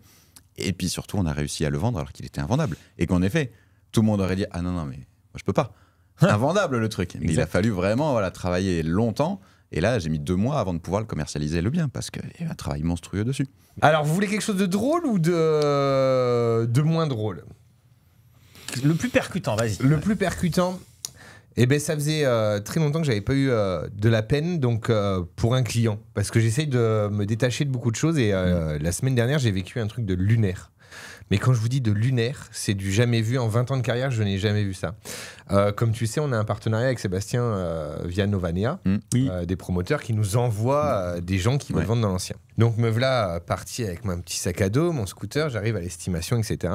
Et puis surtout, on a réussi à le vendre alors qu'il était invendable. Et qu'en effet, tout le monde aurait dit « Ah non, mais moi, je peux pas. » Invendable, le truc. Mais il a fallu vraiment travailler longtemps. Et là, j'ai mis 2 mois avant de pouvoir le commercialiser le bien, parce qu'il y a un travail monstrueux dessus. Alors, vous voulez quelque chose de drôle ou de moins drôle? Le plus percutant, vas-y. Le plus percutant, eh ben, ça faisait très longtemps que j'avais pas eu de la peine pour un client. Parce que j'essaye de me détacher de beaucoup de choses. Et la semaine dernière, j'ai vécu un truc de lunaire. Mais quand je vous dis de lunaire, c'est du jamais vu. En 20 ans de carrière, je n'ai jamais vu ça. Comme tu sais, on a un partenariat avec Sébastien via Novanea, des promoteurs qui nous envoient des gens qui veulent vendre dans l'ancien. Donc me voilà parti avec mon petit sac à dos, mon scooter, j'arrive à l'estimation, etc.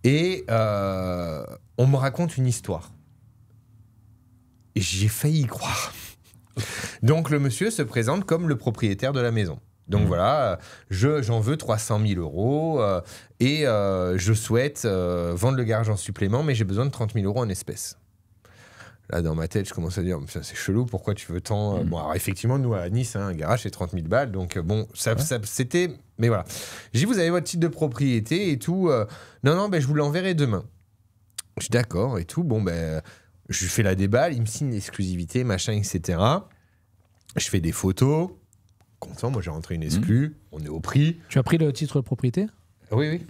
Et on me raconte une histoire. Et j'ai failli y croire. Donc le monsieur se présente comme le propriétaire de la maison. Donc voilà, j'en veux 300 000 euros et je souhaite vendre le garage en supplément, mais j'ai besoin de 30 000 euros en espèces. Là, dans ma tête, je commence à dire, c'est chelou, pourquoi tu veux tant Bon, alors effectivement, nous, à Nice, un garage, c'est 30 000 balles, donc bon, ça, c'était... Mais voilà. J'ai dit, vous avez votre titre de propriété et tout. Non, je vous l'enverrai demain. Je suis d'accord et tout. Bon, je lui fais la déballe, il me signe l'exclusivité, machin, etc. Je fais des photos. Content, moi j'ai rentré une exclue, on est au prix. Tu as pris le titre de propriété? Oui.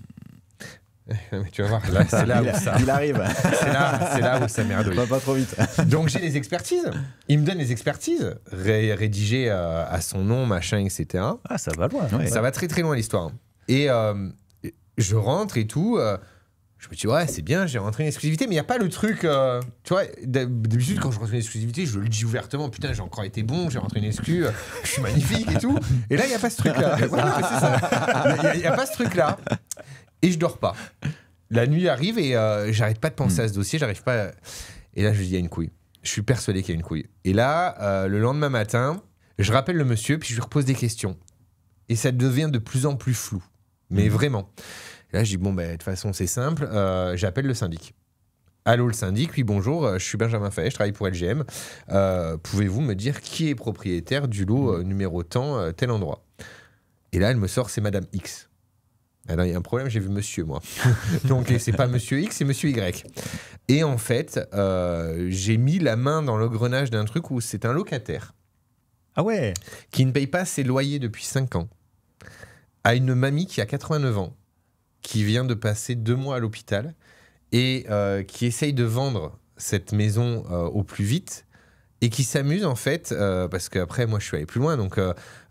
Mais tu vas voir, là, c'est là où ça... Il arrive. C'est là où ça merdouille. Pas trop vite. Donc j'ai les expertises. Il me donne les expertises, rédigées à son nom, machin, etc. Ah, ça va loin. Ça va très très loin l'histoire. Et je rentre et tout... je me dis, ouais, c'est bien, j'ai rentré une exclusivité, mais il n'y a pas le truc. Tu vois, d'habitude, quand je rentre une exclusivité, je le dis ouvertement. Putain, j'ai encore été bon, j'ai rentré une exclu, je suis magnifique et tout. Et là, il n'y a pas ce truc-là. Il n'y a pas ce truc-là. Et je dors pas. La nuit arrive et j'arrête pas de penser à ce dossier, j'arrive pas. Et là, je dis, il y a une couille. Je suis persuadé qu'il y a une couille. Et là, le lendemain matin, je rappelle le monsieur, puis je lui repose des questions. Et ça devient de plus en plus flou. Mais vraiment. Là, je dis, bon, de toute façon, c'est simple, j'appelle le syndic. Allô, le syndic, oui, bonjour, je suis Benjamin Faet, je travaille pour LGM. Pouvez-vous me dire qui est propriétaire du lot numéro tant, tel endroit? Et là, elle me sort, c'est Madame X. Alors, il y a un problème, j'ai vu monsieur, moi. Donc, c'est pas monsieur X, c'est monsieur Y. Et en fait, j'ai mis la main dans l'engrenage d'un truc où c'est un locataire Ah ouais. qui ne paye pas ses loyers depuis 5 ans, a une mamie qui a 89 ans, qui vient de passer 2 mois à l'hôpital et qui essaye de vendre cette maison au plus vite et qui s'amuse en fait, parce qu'après moi je suis allé plus loin, donc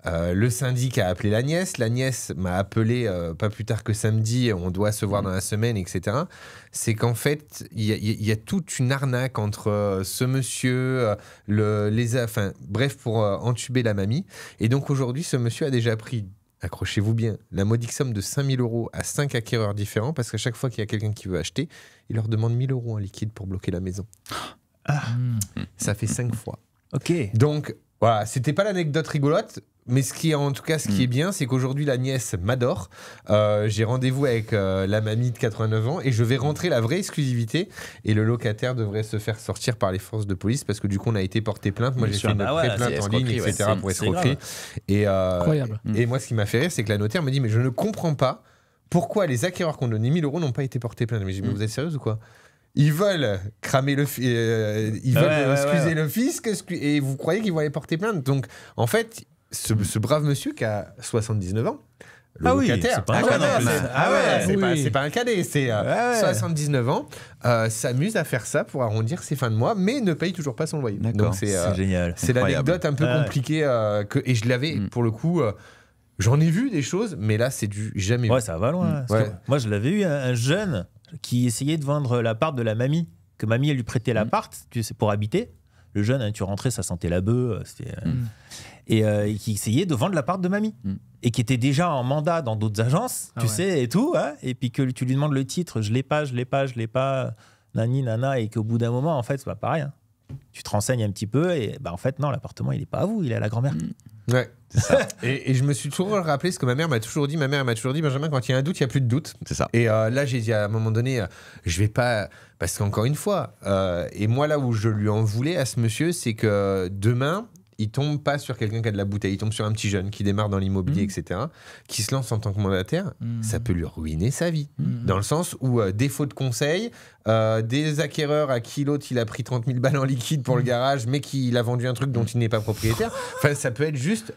le syndic a appelé la nièce m'a appelé pas plus tard que samedi, on doit se voir dans la semaine, etc. C'est qu'en fait, il y a toute une arnaque entre ce monsieur, bref, pour entuber la mamie. Et donc aujourd'hui, ce monsieur a déjà pris, accrochez-vous bien, la modique somme de 5 000 € à 5 acquéreurs différents, parce qu'à chaque fois qu'il y a quelqu'un qui veut acheter, il leur demande 1 000 € en liquide pour bloquer la maison. Ça fait 5 fois. Ok. Donc, voilà, c'était pas l'anecdote rigolote, mais ce qui est bien, c'est qu'aujourd'hui, la nièce m'adore. J'ai rendez-vous avec la mamie de 89 ans et je vais rentrer la vraie exclusivité. Et le locataire devrait se faire sortir par les forces de police parce que du coup, on a été porté plainte. Moi, j'ai fait une pré-plainte en ligne, etc. pour escroquerie. Incroyable. Et moi, ce qui m'a fait rire, c'est que la notaire me dit, mais je ne comprends pas pourquoi les acquéreurs qui ont donné 1 000 € n'ont pas été portés plainte. Mais j'ai dit, mais vous êtes sérieuse ou quoi ? Ils veulent cramer le excuser le fisc et vous croyez qu'ils vont aller porter plainte. Donc, en fait, ce brave monsieur qui a 79 ans, le locataire, c'est pas un cadet, c'est 79 ans, s'amuse à faire ça pour arrondir ses fins de mois, mais ne paye toujours pas son loyer. Donc, c'est génial. C'est l'anecdote un peu compliquée. Et je l'avais, pour le coup... j'en ai vu des choses, mais là, c'est du jamais vu. Ouais, ça va loin. Parce que moi, je l'avais eu, un jeune qui essayait de vendre l'appart de la mamie. Que mamie, elle lui prêtait l'appart, tu sais, pour habiter. Le jeune, tu rentrais, ça sentait la bœuf. Et qui essayait de vendre l'appart de mamie. Et qui était déjà en mandat dans d'autres agences, tu sais, et tout. Hein, et puis que tu lui demandes le titre, je l'ai pas, nani, nana. Et qu'au bout d'un moment, en fait, c'est pas pareil. Hein. Tu te renseignes un petit peu et en fait, non, l'appartement, il est pas à vous, il est à la grand-mère. Ouais, c'est ça. et je me suis toujours rappelé ce que ma mère m'a toujours dit. Ma mère m'a toujours dit, Benjamin, quand il y a un doute, il n'y a plus de doute. C'est ça. Et là, j'ai dit à un moment donné, je vais pas... Parce qu'encore une fois, et moi, là où je lui en voulais à ce monsieur, c'est que demain, il tombe pas sur quelqu'un qui a de la bouteille. Il tombe sur un petit jeune qui démarre dans l'immobilier, etc., qui se lance en tant que mandataire. Ça peut lui ruiner sa vie. Dans le sens où, défaut de conseil, des acquéreurs à qui l'autre, il a pris 30 000 balles en liquide pour le garage, mais qu'il a vendu un truc dont il n'est pas propriétaire. Enfin, ça peut être juste...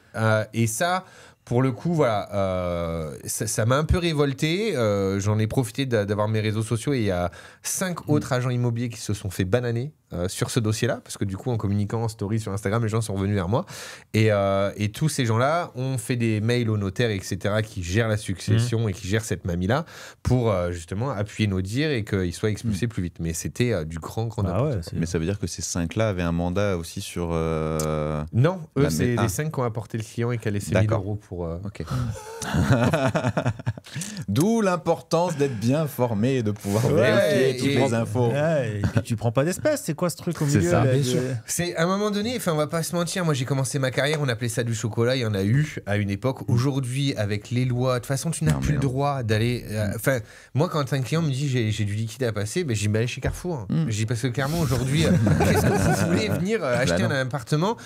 et ça... Pour le coup, voilà, ça m'a un peu révolté. J'en ai profité d'avoir mes réseaux sociaux et il y a 5 autres agents immobiliers qui se sont fait bananer sur ce dossier-là, parce que du coup, en communiquant en story sur Instagram, les gens sont revenus vers moi. Et tous ces gens-là ont fait des mails aux notaires, etc., qui gèrent la succession et qui gèrent cette mamie-là pour justement appuyer nos dires et qu'ils soient expulsés plus vite. Mais c'était du grand n'importe quoi. Mais ça veut dire que ces 5-là avaient un mandat aussi sur... Non, eux, c'est les 5 qui ont apporté le client et qui a laissé 1 000 € pour... Ok. D'où l'importance d'être bien formé et de pouvoir vérifier toutes les infos. Et puis tu prends pas d'espèces, c'est quoi ce truc au milieu ça, là, bien sûr. C'est à un moment donné, enfin on va pas se mentir, moi j'ai commencé ma carrière, on appelait ça du chocolat, il y en a eu à une époque. Aujourd'hui, avec les lois, de toute façon tu n'as plus le droit d'aller... Enfin, moi quand un client me dit j'ai du liquide à passer, ben, j'y vais aller chez Carrefour. Je dis parce que clairement aujourd'hui, qu'est-ce que vous voulez venir acheter un appartement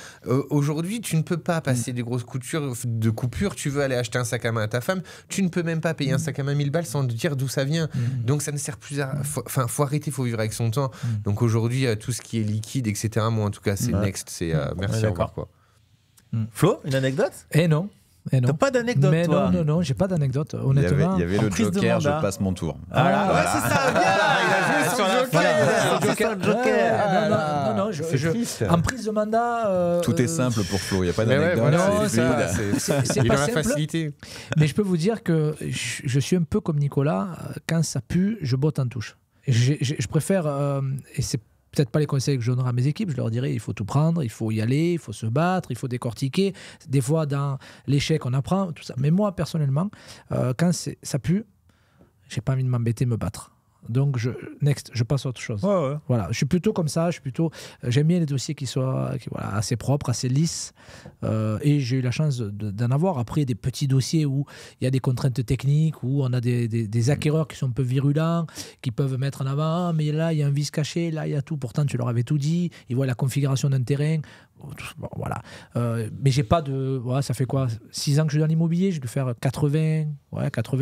aujourd'hui, tu ne peux pas passer des grosses coupures, tu veux aller acheter un sac à main à ta femme, tu ne peux même pas payer un sac à main 1000 balles sans te dire d'où ça vient. Donc ça ne sert plus à... Enfin, faut arrêter, faut vivre avec son temps. Donc aujourd'hui, tout ce qui est liquide, etc., moi en tout cas, c'est next, c'est merci, au revoir, quoi. Flo, une anecdote ? Et non. T'as pas d'anecdote, mais toi ? Non, j'ai pas d'anecdote. Honnêtement, il y avait le Joker, je passe mon tour. Ouais, c'est ça, bien. Il a joué sur le Joker. Non, en prise de mandat. Tout est simple pour Flo, il n'y a pas d'anecdote. C'est pas simple. Facilité. Mais je peux vous dire que je suis un peu comme Nicolas. Quand ça pue, je botte en touche. Je préfère, et c'est peut-être pas les conseils que je donnerai à mes équipes, je leur dirais il faut tout prendre, il faut y aller, il faut se battre, il faut décortiquer. Des fois, dans l'échec, on apprend, tout ça. Mais moi, personnellement, quand ça pue, j'ai pas envie de m'embêter, me battre. Donc, je passe à autre chose. Ouais. Voilà, je suis plutôt comme ça. J'aime bien les dossiers qui soient assez propres, assez lisses. Et j'ai eu la chance d'en avoir. Après, des petits dossiers où il y a des contraintes techniques, où on a des acquéreurs qui sont un peu virulents, qui peuvent mettre en avant ah, mais là, il y a un vice caché, là, il y a tout. Pourtant, tu leur avais tout dit. Ils voient la configuration d'un terrain. Bon, voilà. Mais j'ai pas de... Voilà, ça fait quoi 6 ans que je suis dans l'immobilier. J'ai dû faire 80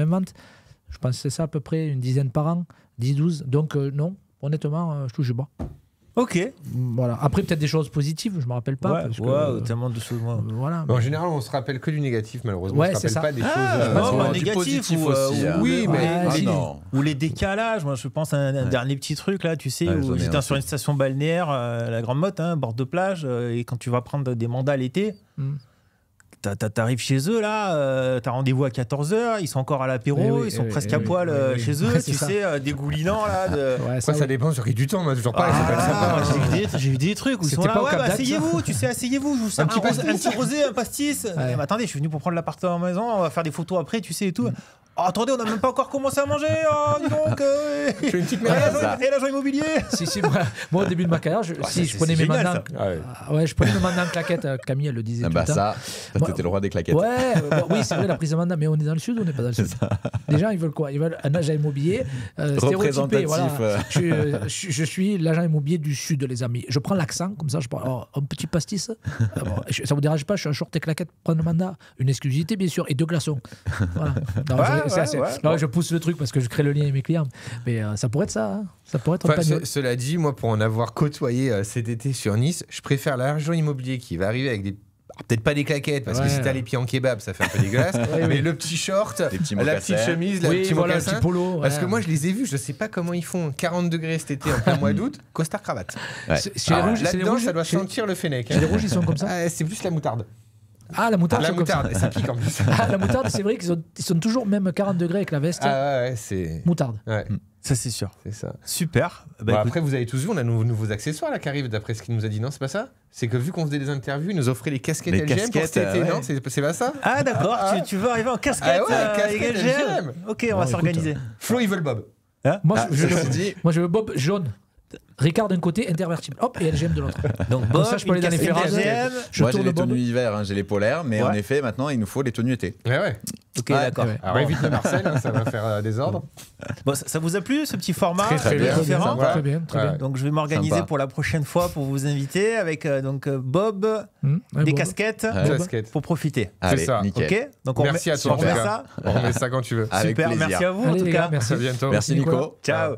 ventes. Je pense que c'est ça à peu près, une dizaine par an. 10-12, donc non, honnêtement, je touche du bois. Ok. Voilà. Après, peut-être des choses positives, je me rappelle pas. Ouais, parce que, ouais, tellement de choses. Moi. Voilà. En général, on se rappelle que du négatif, malheureusement. Ouais, on se c'est rappelle ça. pas des choses. non, bah, du négatif positif aussi, hein. oui, mais Ouais, si. non. Ou les décalages, moi je pense à un dernier petit truc là, tu sais, Ouais, où j'en ai j'étais un sur une station balnéaire, la Grande Motte, bord de plage, et quand tu vas prendre des mandats l'été, Mm. t'arrives chez eux là, t'as rendez-vous à 14h, ils sont encore à l'apéro, Eh oui, ils sont eh presque oui, à eh poil oui, oui. chez eux, Ouais, c'est tu ça. sais, dégoulinants là. Ouais, Après, ça oui. dépend sur qui du temps, moi, toujours pareil, c'est pas sympa. moi, j'ai vu des trucs où ils sont C'était là, pas au ouais, Cap bah, d'Agde, asseyez-vous, tu sais, asseyez-vous, je vous sers petit pastis. un petit rosé, un pastis. Ouais. Mais attendez, je suis venu pour prendre l'appartement à la maison, on va faire des photos après, tu sais, et tout. Oh, attendez, on n'a même pas encore commencé à manger, oh, dis donc. Je fais une petite Et merde. l'agent immobilier. Si, moi, au début de ma carrière, je c'est prenais mes génial, mandats. ça. Ouais, je prenais mes mandats en claquette. Camille, elle le disait Ah tout bah le temps. ça, Moi- t'étais le roi des claquettes. Ouais, oui, c'est vrai, la prise de mandat, mais on est dans le sud ou on n'est pas dans le sud? Les gens, ils veulent quoi? Ils veulent un agent immobilier stéréotypé. Représentatif, Voilà. Je suis l'agent immobilier du sud, les amis. Je prends l'accent, comme ça, je parle. Oh, un petit pastis. Ça vous dérange pas? Je suis un short et claquette, prendre le mandat. Une exclusivité, bien sûr, et 2 glaçons. Voilà. Non, non, je pousse le truc parce que je crée le lien avec mes clients. Mais ça pourrait être ça. Hein. Ça pourrait être un Enfin, panier. cela dit, moi, pour en avoir côtoyé cet été sur Nice, je préfère l'agent immobilier qui va arriver avec des. Alors, peut-être pas des claquettes, parce que Ouais. si t'as les pieds en kebab, ça fait un peu dégueulasse. Mais le petit short, Les petits la mocassins. petite chemise, le Oui, petit voilà, mocassin. petit polo. Parce ouais. que moi, je les ai vus, je sais pas comment ils font. 40 degrés cet été en plein mois d'août, costard cravate. Ouais. Chez les rouges, Là-dedans, ça doit chez- sentir le fennec. chez les rouges, ils sont comme ça. Ah, c'est plus la moutarde. Ah, la moutarde, La ils sont comme ça. moutarde, et ça pique en plus. Ah, la moutarde, c'est vrai qu'ils sont toujours même 40 degrés avec la veste. Ah ouais, c'est. Moutarde. Ouais, Ça, c'est sûr. c'est ça. Super. Bah, Bon, écoute, après, vous avez tous vu, on a nos nouveaux accessoires là qui arrivent, d'après ce qu'il nous a dit. Non, c'est pas ça? C'est que vu qu'on faisait des interviews, ils nous offraient les casquettes Les LGM pour casquettes, cet été, ouais. non? C'est pas ça? Ah, d'accord, Ah, tu veux arriver en casquette, Ah ouais, casquette avec LGM. LGM. Ok, on Bon, va écoute, s'organiser. Flo, ils veulent Bob. Moi, Ah, je ceci dit, moi, je veux Bob jaune. Ricard d'un côté, intervertible. Hop, et LGM de l'autre. Donc, Comme Bob, ça, je peux aller dans les une ferrades. casquette LGM. Je moi j'ai tourne les Bob. tenues hiver, hein, j'ai les polaires, mais Ouais. en effet, maintenant il nous faut les tenues été. Ouais. Ok, Ouais, d'accord. ouais. Alors évite le Marcel, hein, ça va faire des ordres. Bon, ça vous a plu ce petit format Très bien, différent sympa. Très bien, très Ouais. bien. Donc je vais m'organiser Sympa. pour la prochaine fois pour vous inviter avec Bob, Ouais, des Bob. casquettes Ouais. Casquette. pour profiter. Allez, ça. nickel. Ok. Donc on Merci remet, à toi, on en tout remet cas. ça. On remet ça quand tu veux. Avec Super. plaisir. Merci à vous en Allez, tout les cas. gars, merci. À bientôt. Merci Nicolas. Nico. Ciao.